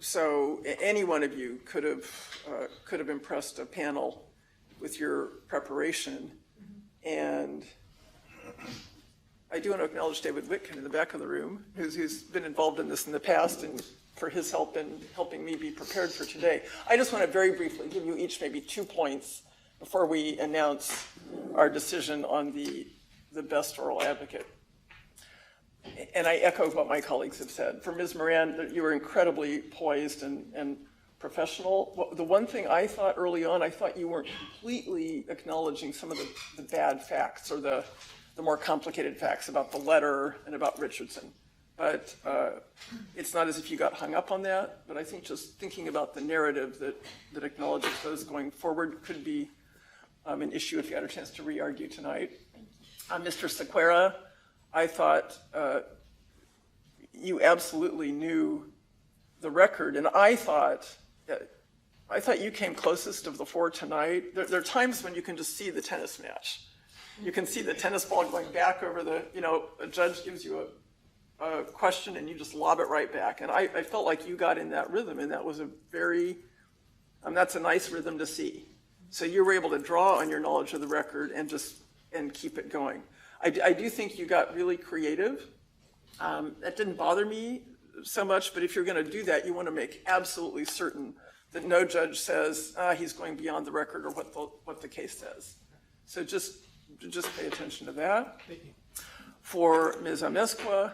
so any one of you could have impressed a panel with your preparation. And I do want to acknowledge David Whitkin in the back of the room, who's been involved in this in the past, and for his help in helping me be prepared for today. I just want to very briefly give you each maybe 2 points before we announce our decision on the best oral advocate. And I echo what my colleagues have said. For Ms. Moran, you were incredibly poised and professional. The one thing I thought early on, I thought you weren't completely acknowledging some of the bad facts, or the more complicated facts about the letter and about Richardson. But it's not as if you got hung up on that. But I think just thinking about the narrative that acknowledges those going forward could be an issue if you had a chance to re-argue tonight. Mr. Sequeira, I thought you absolutely knew the record, and I thought you came closest of the 4 tonight. There are times when you can just see the tennis match. You can see the tennis ball going back over the, a judge gives you a question and you just lob it right back. And I felt like you got in that rhythm, and that was a very, that's a nice rhythm to see. So you were able to draw on your knowledge of the record and keep it going. I do think you got really creative. That didn't bother me so much, but if you're going to do that, you want to make absolutely certain that no judge says he's going beyond the record or what the case says. So just pay attention to that. For Ms. Amezcua,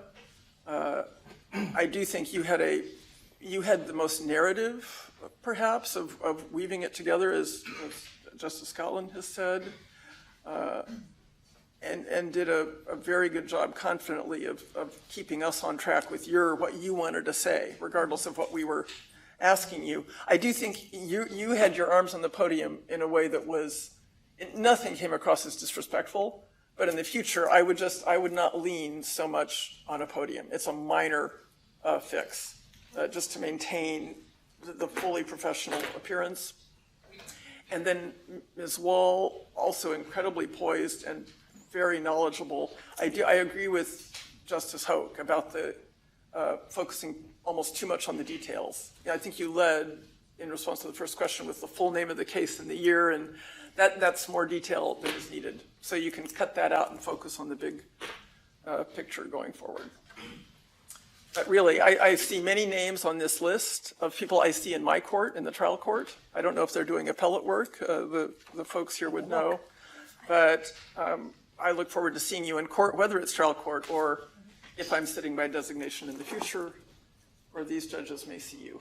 I do think you had the most narrative, perhaps, of weaving it together, as Justice Scotland has said, and did a very good job confidently of keeping us on track with what you wanted to say, regardless of what we were asking you. I do think you had your arms on the podium in a way that nothing came across as disrespectful, but in the future, I would not lean so much on a podium. It's a minor fix, just to maintain the fully professional appearance. And then Ms. Wall, also incredibly poised and very knowledgeable. I agree with Justice Hoch about the focusing almost too much on the details. I think you led, in response to the first question, with the full name of the case and the year, and that's more detail than is needed. So you can cut that out and focus on the big picture going forward. But really, I see many names on this list of people I see in my court, in the trial court. I don't know if they're doing appellate work. The folks here would know. But I look forward to seeing you in court, whether it's trial court or if I'm sitting by designation in the future, or these judges may see you.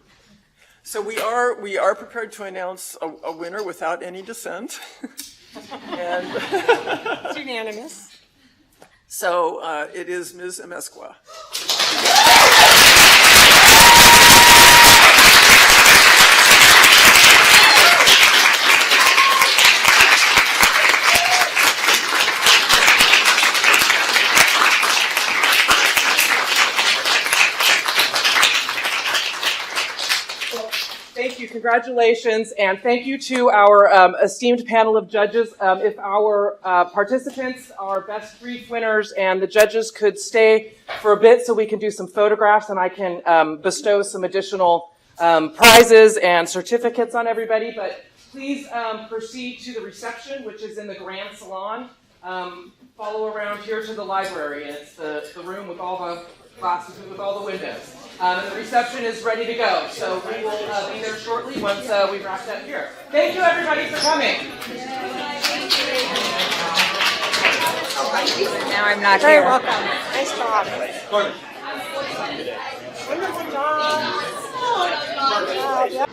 So we are prepared to announce a winner without any dissent. And It's unanimous. so it is Ms. Amezcua. Thank you, congratulations, and thank you to our esteemed panel of judges. If our participants, our best brief winners, and the judges could stay for a bit so we can do some photographs and I can bestow some additional prizes and certificates on everybody. But please proceed to the reception, which is in the Grand Salon. Follow around here to the library, and it's the room with all the classes with all the windows. And the reception is ready to go, so we will be there shortly once we've wrapped up here. Thank you, everybody, for coming. Now I'm not Very here. welcome. Nice job. Wonderful job. Good job. Yeah.